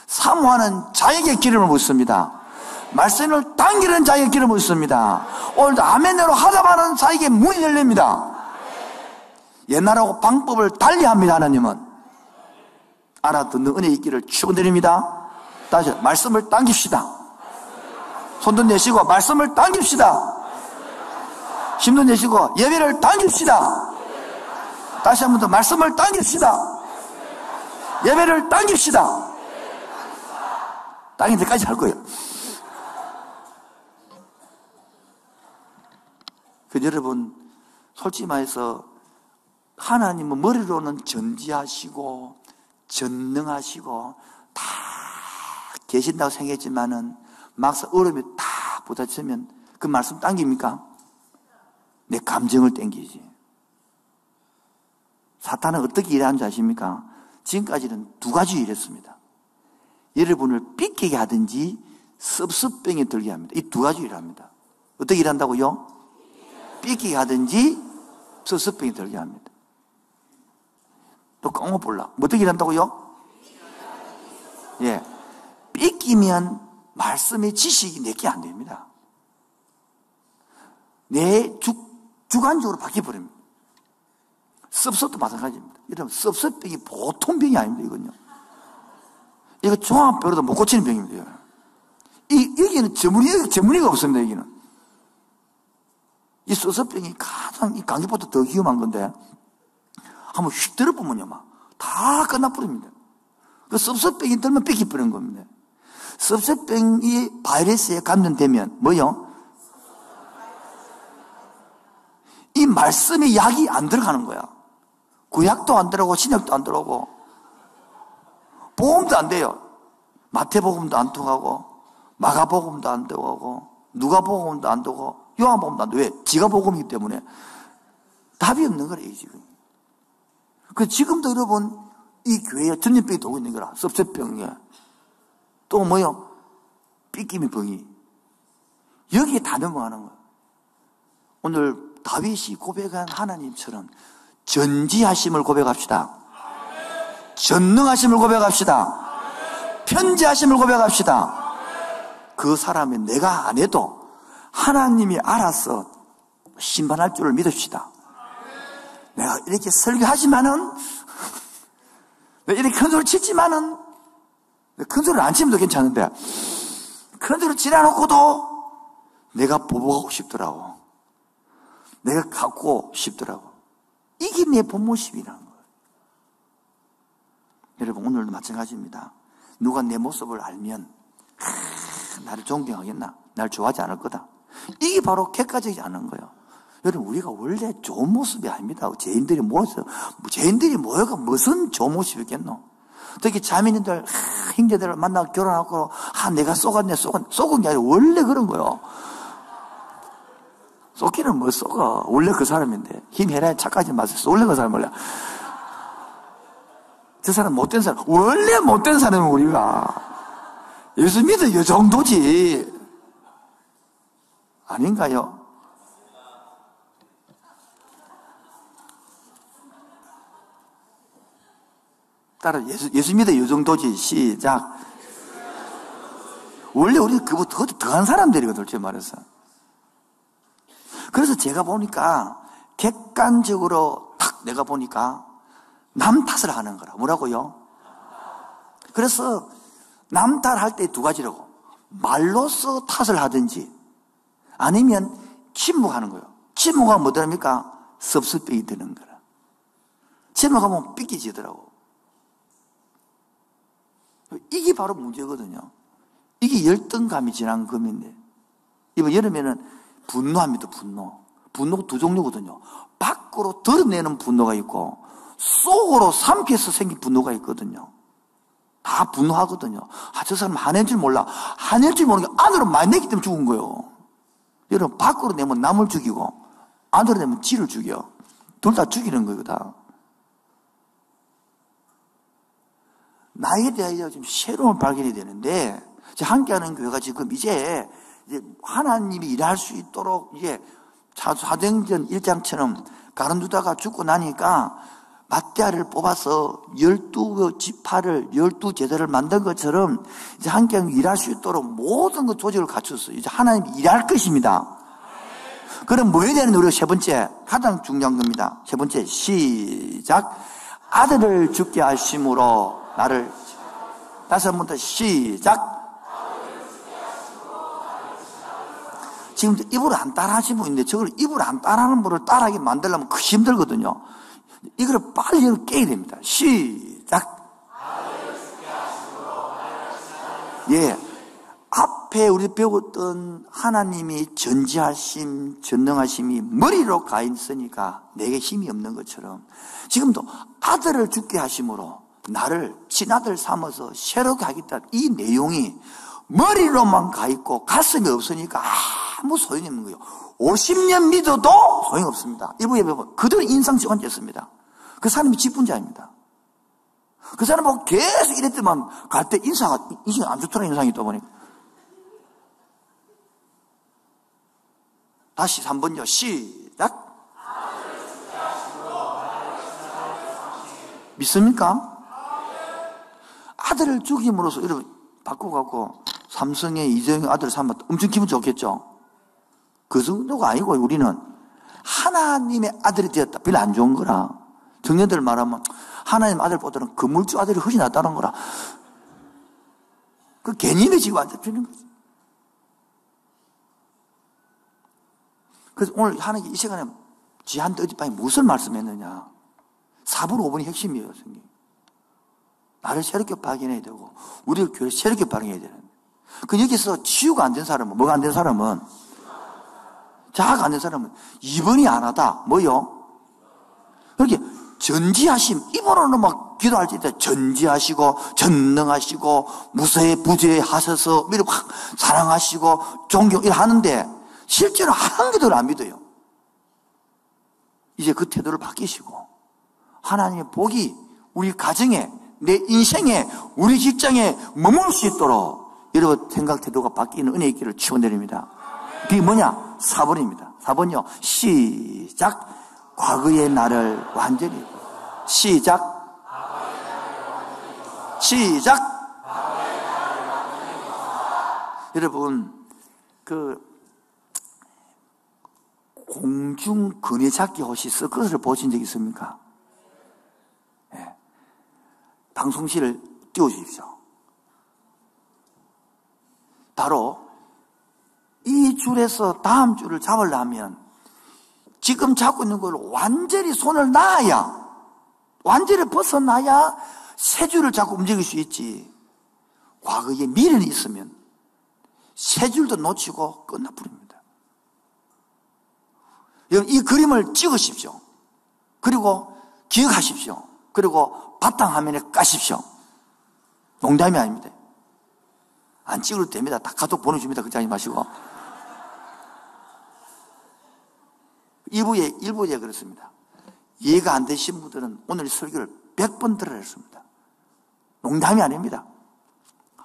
사모하는 자에게 기름을 붓습니다. 말씀을 당기는 자에게 기름을 붓습니다. 오늘도 아멘으로 하자마는 자에게 문이 열립니다. 옛날하고 방법을 달리 합니다, 하나님은. 알아듣는 은혜 있기를 축원드립니다. 다시 말씀을 당깁시다. 손도 내시고 말씀을 당깁시다. 힘도 내시고 예배를 당깁시다. 다시 한 번 더 말씀을 당깁시다. 예배를 당깁시다. 당길 때까지 할 거예요. 그 여러분, 솔직히 말해서 하나님은 머리로는 전지하시고 전능하시고 다 계신다고 생각했지만은 막상 어려움이 다 부딪히면 그 말씀 당깁니까? 내 감정을 당기지. 사탄은 어떻게 일하는지 아십니까? 지금까지는 두 가지 일했습니다. 여러분을 삐끼게 하든지 섭섭병에 들게 합니다. 이 두 가지 일합니다. 어떻게 일한다고요? 삐끼게 하든지 섭섭병에 들게 합니다. 또 깡어볼라. 어떻게 일한다고요? 예. 삐끼면 말씀의 지식이 내게 안 됩니다. 내 주관적으로 바뀌어버립니다. 섭섭도 마찬가지입니다. 여러분, 섭섭병이 보통 병이 아닙니다, 이건요. 이거 종합병으로도 못 고치는 병입니다. 여기는 전문의가 없습니다, 여기는. 이 섭섭병이 가장 이 감기보다 더 위험한 건데, 한번 휙 들어보면요, 다 끝나버립니다. 그 섭섭병이 들면 뺏기버리는 겁니다. 섭섭병이 바이러스에 감염되면 뭐요? 이 말씀의 약이 안 들어가는 거야. 구약도 안 들어가고 신약도 안 들어가고 복음도 안 돼요. 마태복음도 안 통하고 마가복음도 안 되고 누가복음도 안 되고 요한복음도 안 돼. 왜? 지가 복음이기 때문에 답이 없는 거래요, 지금. 그 지금도 여러분 이 교회에 전염병이 돌고 있는 거라. 섭섭병에 또 뭐요? 삐끼미 병이 여기에 다 넘어가는 거야. 오늘 다윗이 고백한 하나님처럼 전지하심을 고백합시다. 전능하심을 고백합시다. 편지하심을 고백합시다. 그 사람이 내가 안 해도 하나님이 알아서 심판할 줄을 믿읍시다. 내가 이렇게 설교하지만은, 내가 이렇게 큰 소리 치지만은, 큰 소리를 안 치면 더 괜찮은데, 큰 소리 치려놓고도 내가 보복하고 싶더라고. 내가 갖고 싶더라고. 이게 내 본 모습이라는 거예요. 여러분, 오늘도 마찬가지입니다. 누가 내 모습을 알면, 나를 존경하겠나? 나를 좋아하지 않을 거다. 이게 바로 객관적이지 않은 거예요. 여러분, 우리가 원래 좋은 모습이 아닙니다. 죄인들이 모여가 무슨 좋은 모습이겠노? 특히 자매님들, 형제들을 만나고 결혼하고, 내가 속은 게 아니라 원래 그런 거예요. 속기는 뭐 속아. 원래 그 사람인데. 힘해라 착하지 마세요. 원래 그 사람 원래. 저 사람 못된 사람. 원래 못된 사람은 우리가. 예수 믿어 이 정도지. 아닌가요? 따라 예수 믿어 이 정도지. 시작. 원래 우리는 그보다 더한 사람들이거든, 솔직히 말해서. 그래서 제가 보니까 객관적으로 탁 내가 보니까 남 탓을 하는 거라. 뭐라고요? 그래서 남 탓할 때 두 가지라고. 말로써 탓을 하든지 아니면 침묵하는 거예요. 침묵하면 뭐 됩니까? 섭섭병이 드는 거라. 침묵하면 삐끼지더라고. 이게 바로 문제거든요. 이게 열등감이 지난 금인데, 이번 여름에는 분노합니다, 분노. 분노가 두 종류거든요. 밖으로 드러내는 분노가 있고, 속으로 삼켜서 생긴 분노가 있거든요. 다 분노하거든요. 저 사람 화낼 줄 몰라. 화낼 줄 모르는 게 안으로 많이 내기 때문에 죽은 거예요. 여러분, 밖으로 내면 남을 죽이고, 안으로 내면 지를 죽여. 둘 다 죽이는 거예요, 다. 나에 대하여 좀 새로운 발견이 되는데, 함께하는 교회가 지금 이제 하나님이 일할 수 있도록 이제 사도행전 1장처럼 가룟유다가 죽고 나니까 맏대아를 뽑아서 12지파를 12제자를 만든 것처럼 이제 함께하는 일할 수 있도록 모든 그 조직을 갖췄어요. 이제 하나님이 일할 것입니다. 그럼 뭐 해야 되는데 우리가 세 번째 가장 중요한 겁니다. 세 번째 시작. 아들을 죽게 하심으로 나를 다시 한 번 더 시작. 지금 입으로 안 따라하시는 분 있는데 저걸 입으로 안 따라하는 분을 따라하게 만들려면 그 힘들거든요. 이거를 빨리 깨야 됩니다. 시작. 예. 앞에 우리 배웠던 하나님이 전지하심, 전능하심이 머리로 가 있으니까 내게 힘이 없는 것처럼 지금도 아들을 죽게 하심으로 나를 친아들 삼아서 새롭게 하겠다. 이 내용이 머리로만 가 있고 가슴이 없으니까 아무 소용이 없는 거예요. 50년 믿어도 소용이 없습니다. 일부 예배 보면 그대로 인상적으로 앉았습니다. 그 사람이 직분자입니다. 그 사람하고 계속 이랬더만 갈 때 인상이 안 좋더라. 인상이 또 보니까. 다시 3번요. 시작. 믿습니까? 아들을 죽임으로써 이렇게 바꿔갖고 삼성의 이정의 아들을 삼았다. 엄청 기분 좋겠죠? 그 정도가 아니고 우리는 하나님의 아들이 되었다. 별로 안 좋은 거라. 청년들 말하면 하나님 아들보다는 건물주 아들이 훨씬 낫다는 거라. 그 개념에 지금 안 잡히는 거지. 그래서 오늘 하나님 이 시간에 지한테 어젯밤에 무슨 말씀했느냐. 4분 5분이 핵심이에요. 선생님. 나를 새롭게 발견해야 되고 우리 교회를 새롭게 발견해야 되는. 그 여기서 치유가 안 된 사람은 뭐가 안 된 사람은 자아가 안 된 사람은 2번이 안 하다. 뭐요? 그렇게 전지하심 입으로는 막 기도할 때 전지하시고 전능하시고 무서에 부재에 하셔서 이렇게 확 사랑하시고 존경 이렇게 하는데 실제로 한 개도 안 믿어요. 이제 그 태도를 바뀌시고 하나님의 복이 우리 가정에 내 인생에 우리 직장에 머물 수 있도록 여러분 생각 태도가 바뀌는 은혜의 길을 치워내립니다. 그게 뭐냐? 4번입니다. 4번요. 시작. 과거의 나를 완전히 시작. 시작. 여러분 그 공중 거미잡기 혹시 서커스를 보신 적 있습니까? 네. 방송실을 띄워주십시오. 바로 이 줄에서 다음 줄을 잡으려면 지금 잡고 있는 걸 완전히 손을 놔야 완전히 벗어나야 새 줄을 잡고 움직일 수 있지. 과거에 미련이 있으면 새 줄도 놓치고 끝나버립니다. 여러분 이 그림을 찍으십시오. 그리고 기억하십시오. 그리고 바탕화면에 까십시오. 농담이 아닙니다. 안 찍어도 됩니다. 다 카톡 보내줍니다. 그렇지 마시고. 일부에 그렇습니다. 이해가 안 되신 분들은 오늘 설교를 100번 들어야 했습니다. 농담이 아닙니다.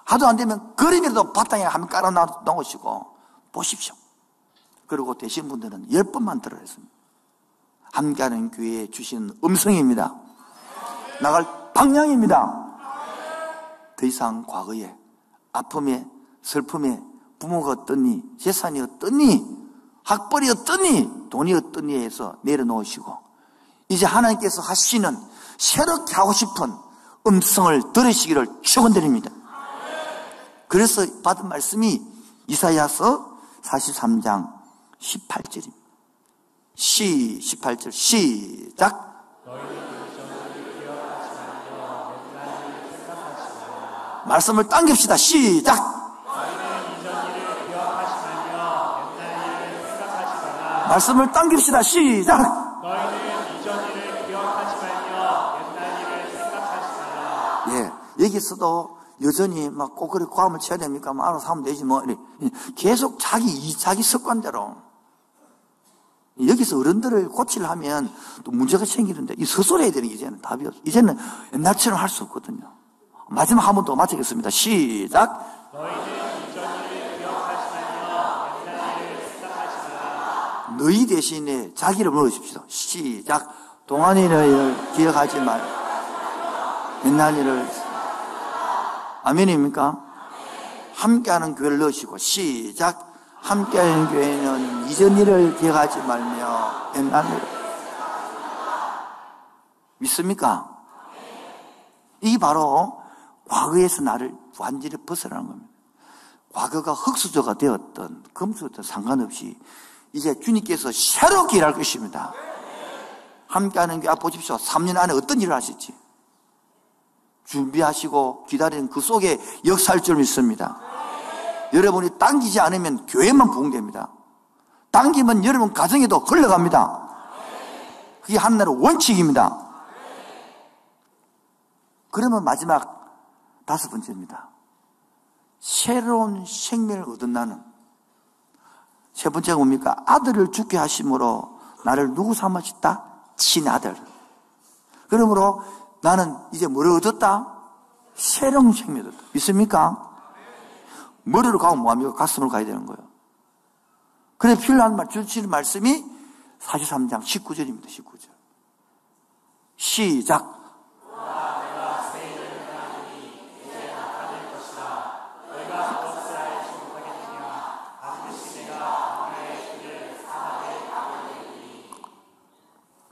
하도 안 되면 그림이라도 바탕에 한번 깔아 놓으시고 보십시오. 그리고 되신 분들은 10번만 들어야 했습니다. 함께하는 교회에 주시는 음성입니다. 나갈 방향입니다. 더 이상 과거에 아픔에 슬픔에 부모가 어떠니 재산이 어떠니 학벌이 어떠니 돈이 어떠니 해서 내려놓으시고 이제 하나님께서 하시는 새롭게 하고 싶은 음성을 들으시기를 축원드립니다. 그래서 받은 말씀이 이사야서 43장 18절입니다. 18절 시작. 말씀을 당깁시다. 시작. 말씀을 당깁시다. 시작. 너희는 이전 일을 기억하지 말며 옛날 일을 생각하지 말라. 예, 여기서도 여전히 막 꼭 그렇게 과음을 쳐야 됩니까? 뭐 알아서 하면 되지 뭐. 계속 자기 습관대로. 여기서 어른들을 고치려면 또 문제가 생기는데 이 서술해야 되는 게 이제는 답이 없어. 이제는 옛날처럼 할 수 없거든요. 마지막 한 번 더 마치겠습니다. 시작. 너희는 이전 일을 기억하시며 옛날 일을 생각하지 마라. 너희 대신에 자기를 물으십시오. 시작. 동안의 일을 기억하지 말. 옛날 일을. 아멘입니까? 함께하는 교회를 넣으시고 시작. 함께하는 교회는 이전 일을 기억하지 말며 옛날 일을. 믿습니까? 이게 바로 과거에서 나를 완전히 벗어나는 겁니다. 과거가 흙수저가 되었던 금수저든 상관없이 이제 주님께서 새롭게 일할 것입니다. 함께하는 교회 보십시오. 3년 안에 어떤 일을 하실지 준비하시고 기다리는 그 속에 역사할 줄 믿습니다. 여러분이 당기지 않으면 교회만 부흥됩니다. 당기면 여러분 가정에도 흘러갑니다. 그게 하나의 원칙입니다. 그러면 마지막 5번째입니다. 새로운 생명을 얻은 나는. 세 번째가 뭡니까? 아들을 죽게 하심으로 나를 누구 삼으셨다? 친아들. 그러므로 나는 이제 뭐를 얻었다? 새로운 생명을 얻었다. 믿습니까? 머리로 가면 뭐합니까? 가슴으로 가야 되는 거예요. 그래서 필요한 말, 주시는 말씀이 43장 19절입니다. 19절. 시작.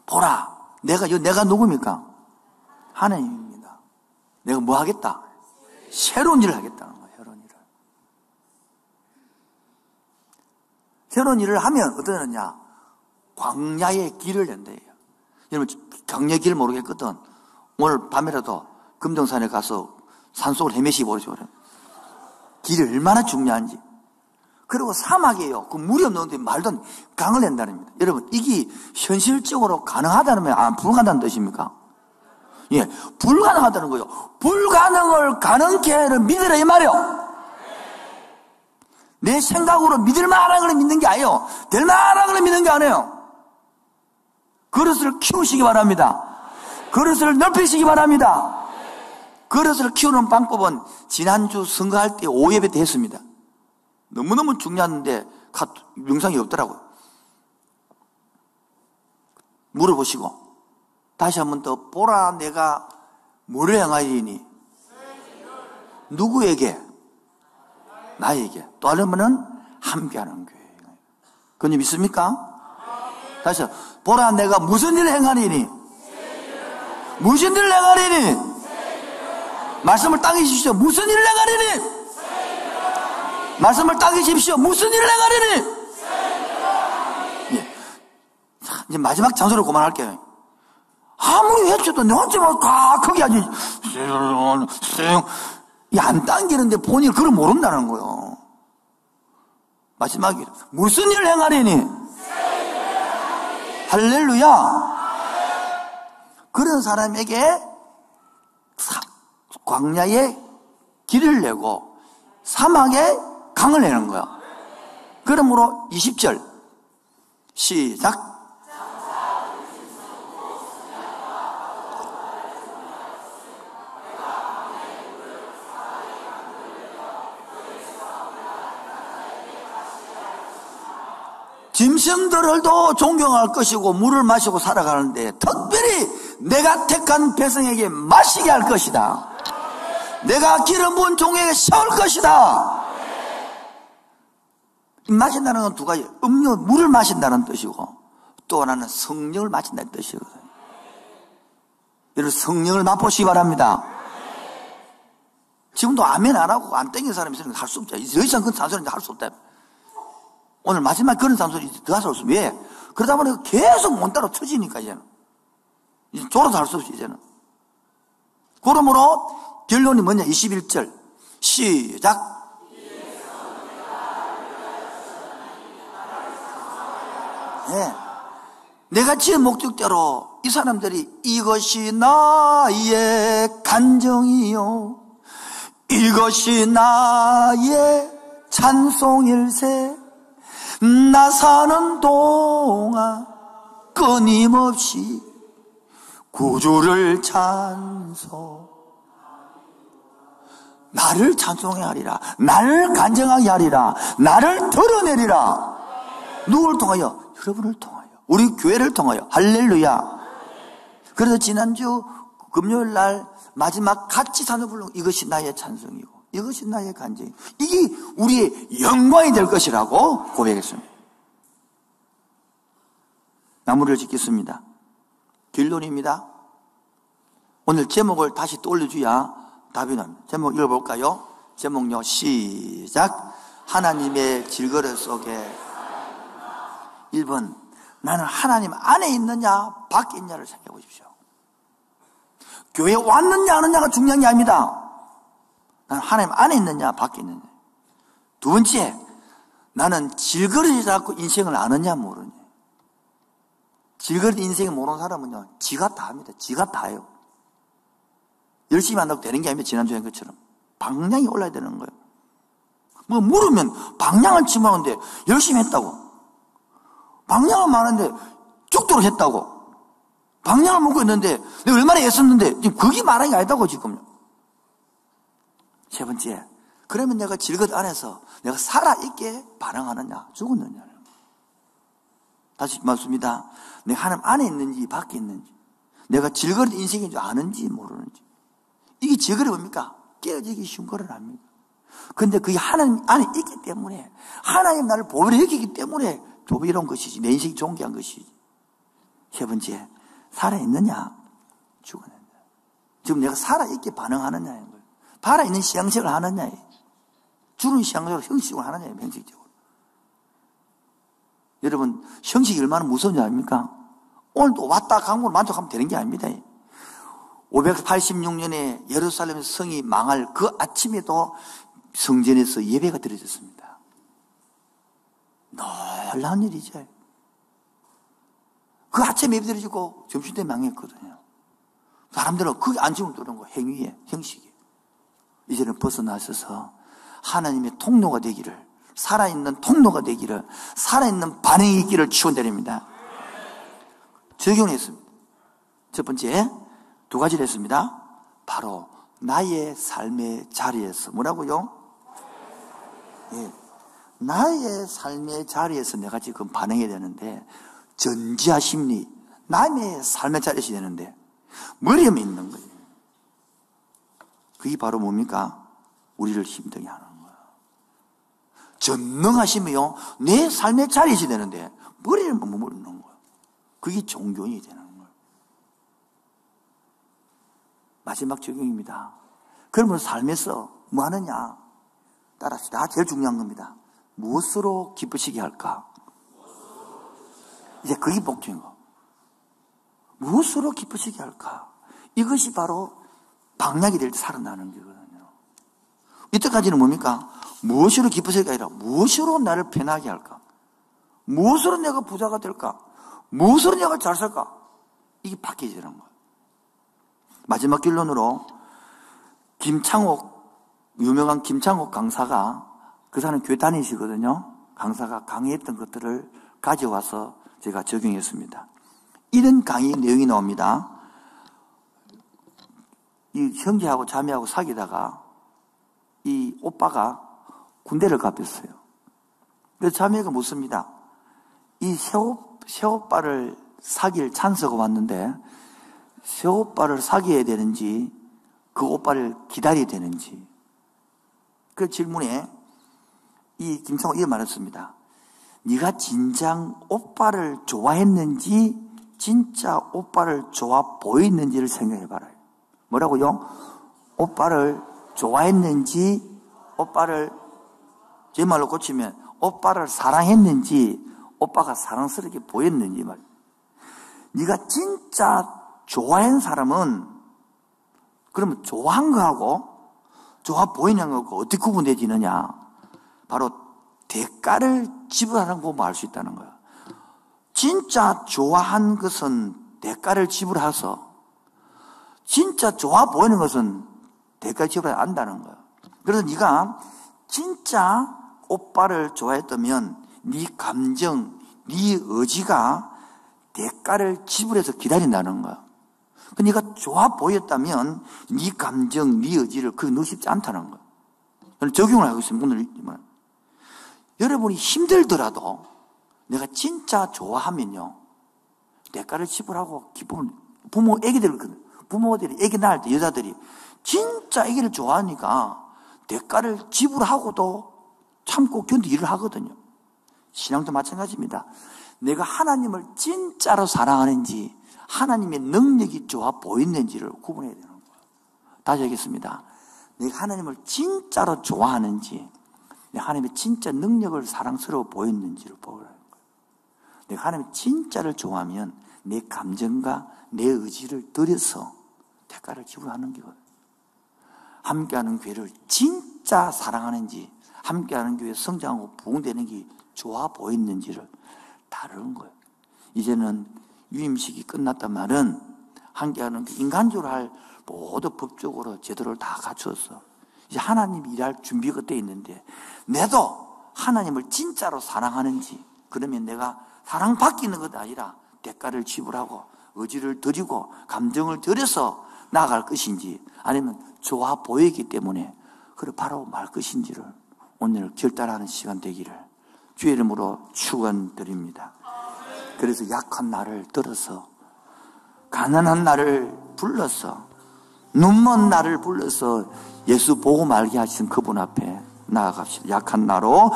보라, 내가 누굽니까? 하나님입니다. 내가 뭐 하겠다? 새로운 일을 하겠다는 거예요. 새로운 일을. 새로운 일을 하면 어떠느냐? 광야의 길을 낸대요. 여러분, 광야 길 모르겠거든. 오늘 밤이라도 금정산에 가서 산속을 헤매시기 보시죠. 길이 얼마나 중요한지. 그리고 사막이에요. 그 물이 없는데 말도 안 돼. 강을 낸다는 겁니다. 여러분, 이게 현실적으로 가능하다면 불가능하다는 뜻입니까? 예, 불가능하다는 거예요. 불가능을 가능케 믿으라 이 말이요. 내 생각으로 믿을 만한 걸 믿는 게 아니에요. 될 만한 걸 믿는 게 아니에요. 그릇을 키우시기 바랍니다. 그릇을 넓히시기 바랍니다. 그릇을 키우는 방법은 지난주 선거할 때 5예배 때 했습니다. 너무너무 중요한데 영상이 없더라고요. 물어보시고 다시 한 번 더 보라 내가 뭐를 행하리니 누구에게? 나에게. 또 하나는 함께하는 교회. 그건 믿습니까? 다시 보라 내가 무슨 일을 행하리니 무슨 일을 행하리니 말씀을 당기십시오. 무슨 일을 행하리니 말씀을 따기십시오. 무슨 일을 행하리니? 예. 자, 이제 마지막 장소로 그만할게요. 아무리 해줘도 내 혼자만 크게 하지. 안 당기는데 본인이 그걸 모른다는 거예요. 마지막에 무슨 일을 행하리니? 할렐루야. 그런 사람에게 광야에 길을 내고 사막에 강을 내는 거야. 그러므로 20절 시작. 짐승들도 존경할 것이고 물을 마시고 살아가는데 특별히 내가 택한 백성에게 마시게 할 것이다. 내가 기름 부은 종에게 세울 것이다. 마신다는 건 두 가지. 음료, 물을 마신다는 뜻이고 또 하나는 성령을 마신다는 뜻이거든요. 여러분 성령을 맛보시기 바랍니다. 지금도 아멘 안 하고 안 땡기는 사람이 있으면 할 수 없죠. 더 이상 그런 잔소리는 할 수 없다. 오늘 마지막 그런 잔소리 더 할 수 없어요. 왜? 그러다 보니까 계속 못 따라 터지니까 이제는. 이제 졸아도 할 수 없어 이제는. 그러므로 결론이 뭐냐? 21절 시작. 네. 내가 지은 목적대로 이 사람들이 이것이 나의 간정이요 이것이 나의 찬송일세 나 사는 동안 끊임없이 구주를 찬송 나를 찬송하게 하리라. 나를 간증하게 하리라. 나를 드러내리라. 누구를 통하여? 여러분을 통하여. 우리 교회를 통하여. 할렐루야. 그래서 지난주 금요일 날 마지막 같이 찬송 부르는 이것이 나의 찬송이고 이것이 나의 간증이고 이게 우리의 영광이 될 것이라고 고백했습니다. 나무를 짓겠습니다. 결론입니다. 오늘 제목을 다시 또 올려줘야 답이 납니다. 제목 읽어볼까요? 제목요. 시작. 하나님의 질그릇 속에 1번 나는 하나님 안에 있느냐 밖에 있느냐를 생각해 보십시오. 교회에 왔느냐 안 왔느냐가 중요한 게 아닙니다. 나는 하나님 안에 있느냐 밖에 있느냐. 두 번째, 나는 질그릇이 자꾸 인생을 아느냐 모르냐. 질그릇 인생을 모르는 사람은요 지가 다 합니다. 지가 다 해요. 열심히 한다고 되는 게 아닙니다. 지난주에 한 것처럼 방향이 올라야 되는 거예요. 뭐 물으면 방향은 치마는데 열심히 했다고, 방향은 많은데 죽도록 했다고, 방향을 먹고 있는데 내가 얼마나 애썼는데 지금 그게 말하는 게 아니다고 지금요. 세 번째, 그러면 내가 질그릇 안에서 내가 살아있게 반응하느냐 죽었느냐. 다시 말씀입니다. 내가 하나님 안에 있는지 밖에 있는지, 내가 질그릇 인생인 줄 아는지 모르는지. 이게 질그릇이 뭡니까? 깨어지기 쉬운 거를 압니다. 그런데 그게 하나님 안에 있기 때문에, 하나님 나를 보배로 여기기 때문에 조비로운 것이지, 내 인생이 존귀한 것이지. 세 번째, 살아있느냐 죽었느냐. 지금 내가 살아있게 반응하느냐인 거예요. 살아있는 신앙생활을 하느냐, 죽은 신앙생활을 형식적으로 하느냐, 형식적으로. 여러분, 형식이 얼마나 무서운지 아닙니까? 오늘도 왔다 강으로 만족하면 되는 게 아닙니다. 586년에 예루살렘 성이 망할 그 아침에도 성전에서 예배가 드려졌습니다. 놀라운 일이죠. 그 아침에 예배 드려지고 점심때 망했거든요. 사람들은 그게 안심을 두는 거, 행위에, 형식에. 이제는 벗어나셔서 하나님의 통로가 되기를, 살아있는 통로가 되기를, 살아있는 반응이 있기를 축원드립니다. 적용했습니다. 첫 번째, 두 가지를 했습니다. 바로 나의 삶의 자리에서. 뭐라고요? 예, 나의 삶의 자리에서 내가 지금 반응해야 되는데, 전지하 심리, 남의 삶의 자리에서 되는데 머리에 있는 거예요. 그게 바로 뭡니까? 우리를 힘들게 하는 거예요. 전능하시며 내 삶의 자리에서 되는데 머리를 머무르는 거예요. 그게 종교인이 되는 거예요. 마지막 적용입니다. 그러면 삶에서 뭐 하느냐? 따라합시다. 제일 중요한 겁니다. 무엇으로 기쁘시게 할까? 이제 그게 복종인 거. 무엇으로 기쁘시게 할까? 이것이 바로 방향이 될 때 살아나는 거거든요. 이때까지는 뭡니까? 무엇으로 기쁘시게 아니라 무엇으로 나를 편하게 할까? 무엇으로 내가 부자가 될까? 무엇으로 내가 잘 살까? 이게 바뀌어지는 거예요. 마지막 결론으로 유명한 김창옥 강사가, 그 사람 교회 다니시거든요. 강사가 강의했던 것들을 가져와서 제가 적용했습니다. 이런 강의 내용이 나옵니다. 이 형제하고 자매하고 사귀다가 이 오빠가 군대를 가봤어요. 그래서 자매가 묻습니다. 이 새오빠를 사귈 찬스가 왔는데 새오빠를 사귀어야 되는지 그 오빠를 기다려야 되는지. 그 질문에 이 김창호 이렇게 말했습니다. 네가 진정 오빠를 좋아했는지 진짜 오빠를 좋아 보이는지를 생각해봐라. 뭐라고요? 오빠를 좋아했는지, 오빠를 제 말로 고치면 오빠를 사랑했는지, 오빠가 사랑스럽게 보였는지 말. 네가 진짜 좋아한 사람은 그러면 좋아한 거하고 좋아 보이는 거하고 어떻게 구분되지느냐? 바로 대가를 지불하는 거 보면 알 수 있다는 거야. 진짜 좋아한 것은 대가를 지불해서, 진짜 좋아 보이는 것은 대가를 지불해야 안다는 거야. 그래서 네가 진짜 오빠를 좋아했다면 네 감정, 네 의지가 대가를 지불해서 기다린다는 거야. 네가 좋아 보였다면 네 감정, 네 의지를 그게 넣고 싶지 않다는 거야. 저는 적용을 하고 있습니다. 오늘 여러분이 힘들더라도 내가 진짜 좋아하면요, 대가를 지불하고 기쁨을, 부모들이 애기 낳을 때 여자들이 진짜 애기를 좋아하니까 대가를 지불하고도 참고 견디 일을 하거든요. 신앙도 마찬가지입니다. 내가 하나님을 진짜로 사랑하는지 하나님의 능력이 좋아 보이는지를 구분해야 되는 거예요. 다시 하겠습니다. 내가 하나님을 진짜로 좋아하는지, 내가 하나님의 진짜 능력을 사랑스러워 보이는지를 보라는 거예요. 내가 하나님의 진짜를 좋아하면 내 감정과 내 의지를 들여서 대가를 지불하는 거거든요. 함께하는 교회를 진짜 사랑하는지, 함께하는 교회 성장하고 부흥되는 게 좋아 보이는지를 다루는 거예요. 이제는 유임식이 끝났단 말은 함께하는 인간적으로 할 모두 법적으로 제도를 다 갖추었어. 이제 하나님이 일할 준비가 돼 있는데, 내도 하나님을 진짜로 사랑하는지, 그러면 내가 사랑받기 있는 것이 아니라 대가를 지불하고 의지를 드리고 감정을 들여서 나아갈 것인지, 아니면 좋아 보이기 때문에 그래 바로 말 것인지를 오늘 결단하는 시간 되기를 주의 이름으로 축원드립니다. 그래서 약한 나를 들어서, 가난한 나를 불러서, 눈먼 나를 불러서 예수 보고 말게 하신 그분 앞에 나아갑시다. 약한 나로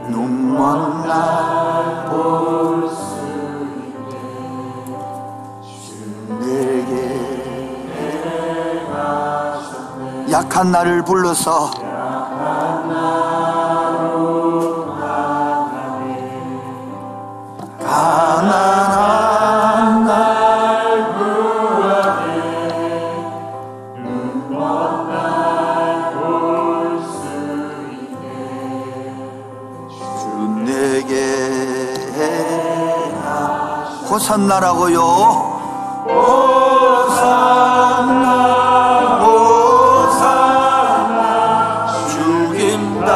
눈먼 날 볼 수 있게 주 내게 약한 나를 불러서 가난한 날 구하네 눈먼 날 볼 수 있게 주 내게 호산나라고요. 호산나 호산나 죽인다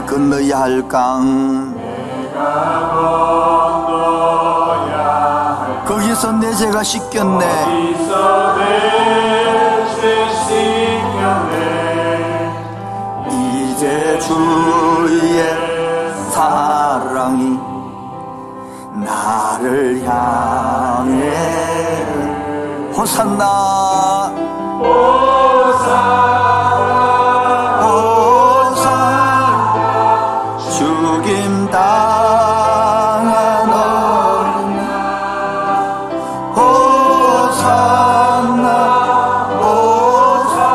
건너야 할 강, 거기서 내 죄가 씻겼네. 이제 주의 사랑이 나를 향해 호산나 죽임당한 어린 호산나 호산나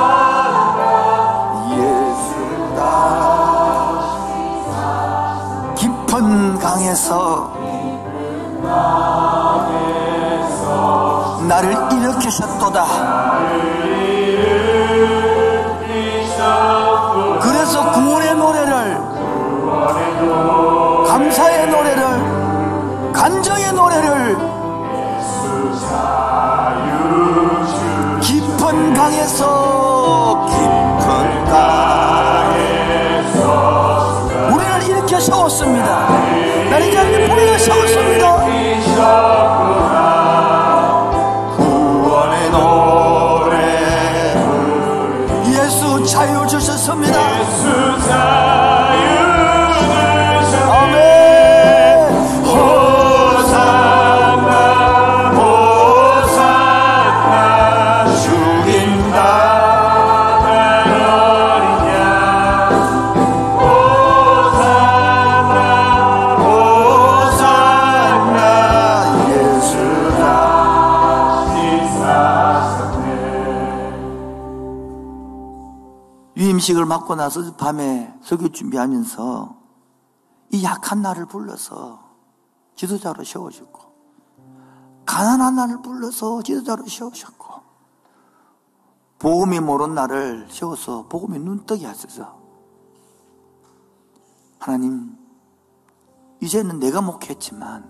예수다. 깊은 강에서 나를 일으키셨도다. 그래서 구원의 노래를, 감사의 노래를, 간정의 노래를 깊은 강에서 우리를 일으켜 세웠습니다. 나를 이제 우리가 세웠습니다. 구원의 노래 예수 자유 주셨습니다. 음식을 먹고 나서 밤에 설교 준비하면서 이 약한 나를 불러서 지도자로 세워주고, 가난한 나를 불러서 지도자로 세우셨고, 복음이 모르는 나를 세워서 복음이 눈뜨게 하셔서, 하나님 이제는 내가 목회했지만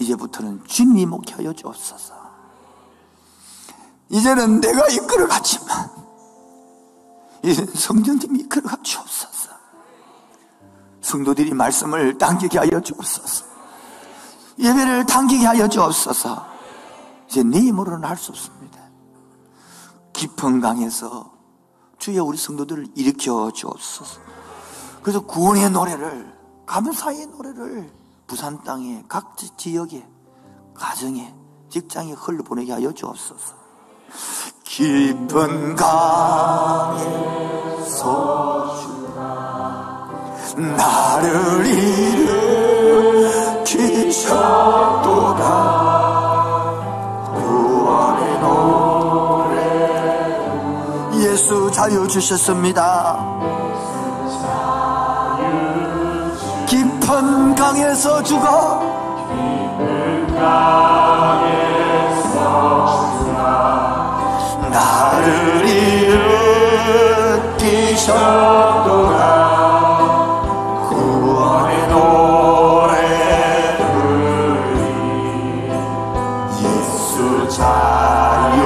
이제부터는 주님이 목회하여 주옵소서. 이제는 내가 이끌어갔지만 이제는 성령님이 이끌어가 주옵소서. 성도들이 말씀을 당기게 하여 주옵소서. 예배를 당기게 하여 주옵소서. 이제 내 힘으로는 할 수 없습니다. 깊은 강에서 주여 우리 성도들을 일으켜 주옵소서. 그래서 구원의 노래를, 감사의 노래를 부산 땅에 각 지역에, 가정에, 직장에 흘러보내게 하여 주옵소서. 깊은 강에서 주가 나를 일으키셨도다. 구원의 노래 예수 자유 주셨습니다. 깊은 강에서 주가 나를 일으키셨도다. 구원의 노래 부르리. 예수 자유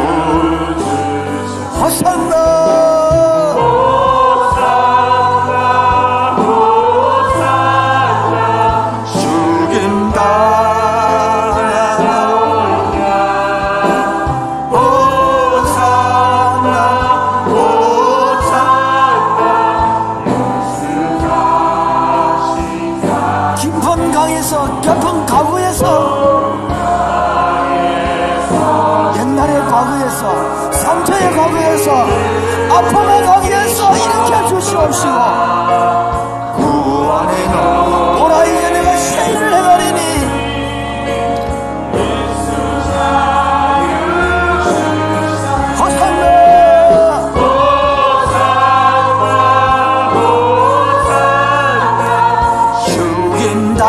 주셨습니다. 호산나 깊은 가구에서, 옛날의 과거에서, 상처의 과거에서, 아픔의 과거에서 일으켜 주시옵시고, 구원의 노래 오라 이제 내가 새 일을 행하리니 호산나 죽인다.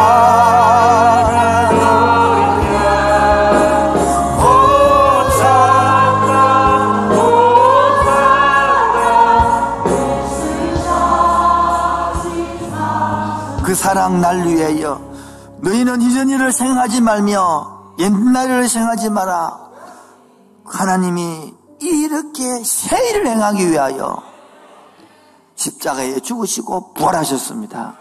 그 사랑 날 위하여 너희는 이전 일을 생각하지 말며 옛날 일을 생각하지 마라. 하나님이 이렇게 새 일을 행하기 위하여 십자가에 죽으시고 부활하셨습니다.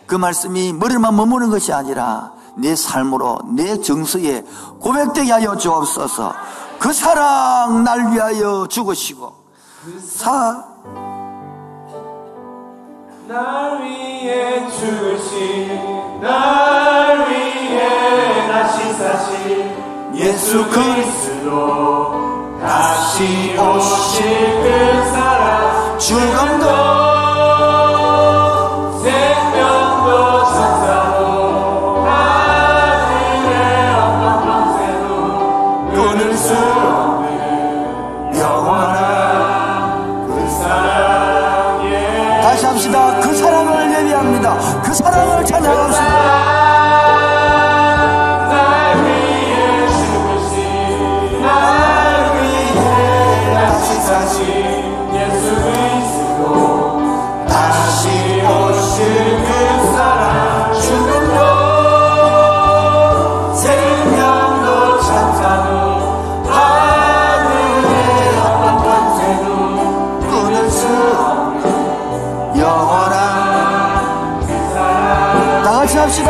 그 말씀이 머리만 머무는 것이 아니라 내 삶으로 내 정서에 고백되게 하여 주옵소서. 그 사랑 날 위하여 죽으시고 날 위해 죽으신, 날 위해 다시 사신 예수 그리스도, 다시 오실 그 사랑, 죽음도 생명도 천사도 하늘의 어떤 권세도 끊을 수 없는 영원한 그 사랑에 다시 합시다. 그 사랑을 예비합니다. 그 사랑을 찬양합시다. 날 위해 죽으신, 날 위해 다시 사신 예수 그리스도, 다시 오실 그 사랑, 죽음도 생명도 천사도 하늘의 어떤 권세도 끊을 수 없는 영원한 다 같이 합시다.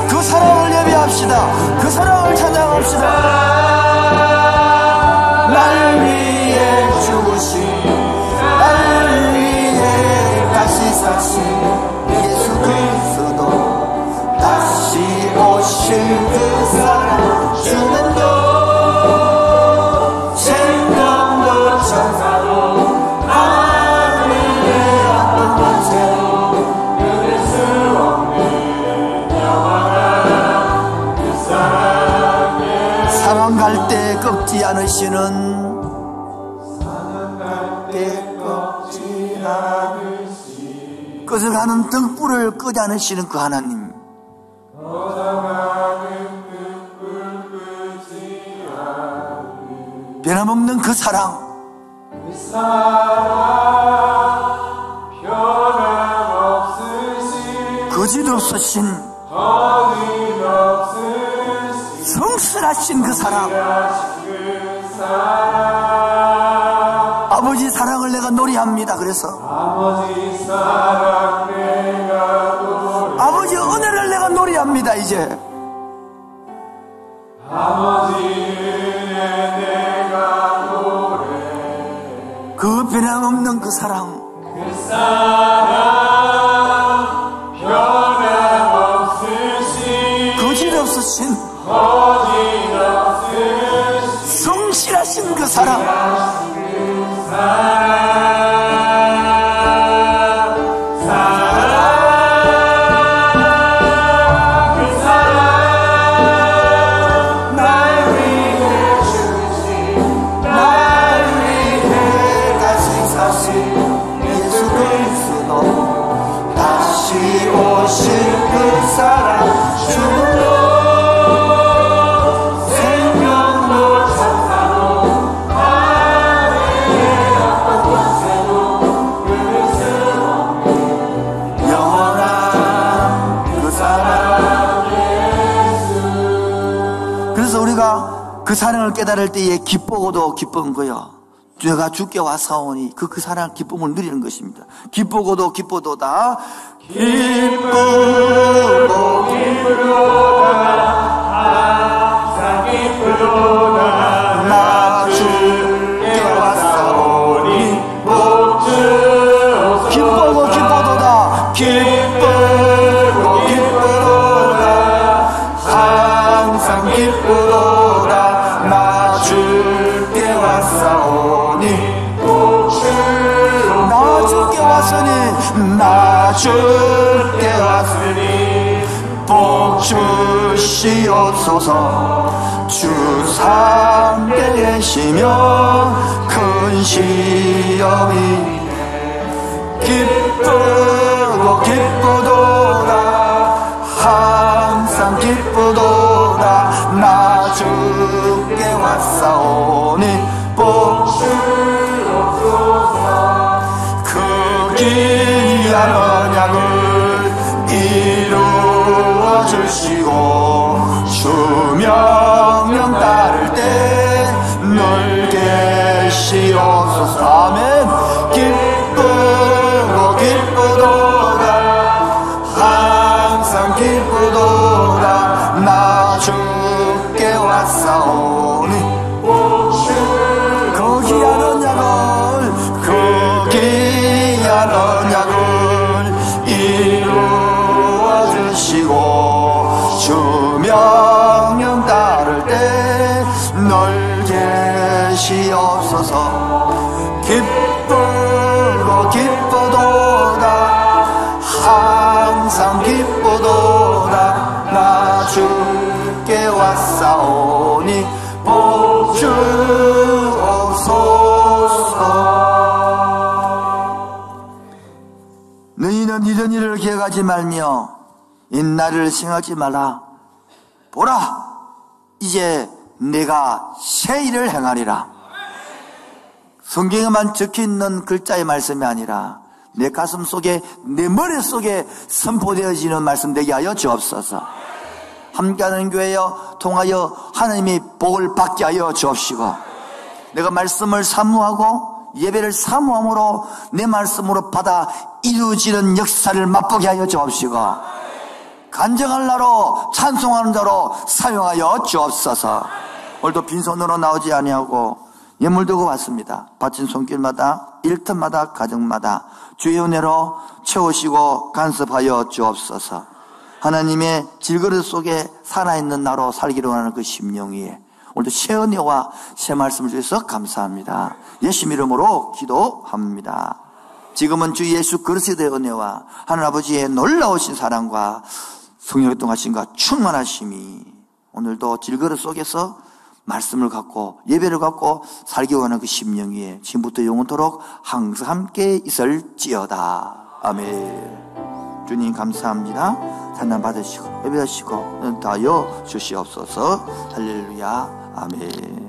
그 사랑을 예비합시다. 그 사랑을 찬양합시다. 날 위해 죽으신, 날 위해 다시 사신 예수 그리스도, 다시 오실 그 사랑, 죽음도 생명도 천사도 하늘의 어떤 권세도 끊을 수 없는 영원한 그 사랑에 사랑 갈 때 꺾지 않으시는 꺾지 않으시 꺼져가는 등불을 끄지 않으시는 그 하나님, 변함없는 그 사랑, 변함없으신 거짓 없으신 성실하신 그 사랑, 아버지 사랑을 내가 노래합니다. 그래서 아버지 은혜를 내가 노래합니다. 이제 그 변함없는 그 사랑, 거짓없으신 성실하신 그 사랑, 그 사랑을 깨달을 때에 기쁘고도 기쁜 거요. 내가 주께 와사오니 그 사랑 기쁨을 누리는 것입니다. 기쁘고도 기쁘도다. 기쁘고 항상 기쁘도다. 나 주께 와사오니 복주옵소서. 기쁘고 기쁘도다. 기쁘고 기쁘도다. 항상 기쁘도다. 나 주께 왔사오니 나 주께 왔으니 나 주께 왔으니 복 주시옵소서. 주 함께 계시며 큰 시험이 기쁘고 기쁘도다. 항상 기쁘도다. 나 주께 왔사오니 복 주옵소서. 그 귀한 언약을 이루어 주시고 주 명령 따를 때 늘 계시옵소서. 아멘. 기쁘고 기쁘도다. 항상 기쁘도다. 나 주께 왔사오니 그 귀한 언약을 그 귀한 언약을 이루어 주시고 주 명령 따를 때 늘 계시옵소서. 기쁘고 기쁘도다. 항상 기쁘도다. 나 주께 왔사오니 복 주옵소서. 너희는 이런 일을 기억하지 말며 옛날을 생각하지 말라. 보라, 이제 내가 새 일을 행하리라. 성경에만 적혀있는 글자의 말씀이 아니라 내 가슴 속에, 내 머릿속에 선포되어지는 말씀 되게 하여 주옵소서. 함께하는 교회여 통하여 하나님의 복을 받게 하여 주옵시고, 내가 말씀을 사모하고 예배를 사모함으로 내 말씀으로 받아 이루어지는 역사를 맛보게 하여 주옵시고, 간증할 나로 찬송하는 자로 사용하여 주옵소서. 오늘도 빈손으로 나오지 아니하고 예물 들고 왔습니다. 바친 손길마다 일터마다 가정마다 주의 은혜로 채우시고 간섭하여 주옵소서. 하나님의 질그릇 속에 살아있는 나로 살기로 하는 그 심령 위에 오늘도 새 은혜와 새 말씀을 주셔서 감사합니다. 예수 이름으로 기도합니다. 지금은 주 예수 그리스도의 은혜와 하나님 아버지의 놀라우신 사랑과 성령의 동하심과 충만하심이 오늘도 질그릇 속에서 말씀을 갖고 예배를 갖고 살기 원하는 그 심령 위에 지금부터 영원토록 항상 함께 있을지어다. 아멘. 주님 감사합니다. 찬양 받으시고 예배하시고 은혜하여 주시옵소서. 할렐루야. 아멘.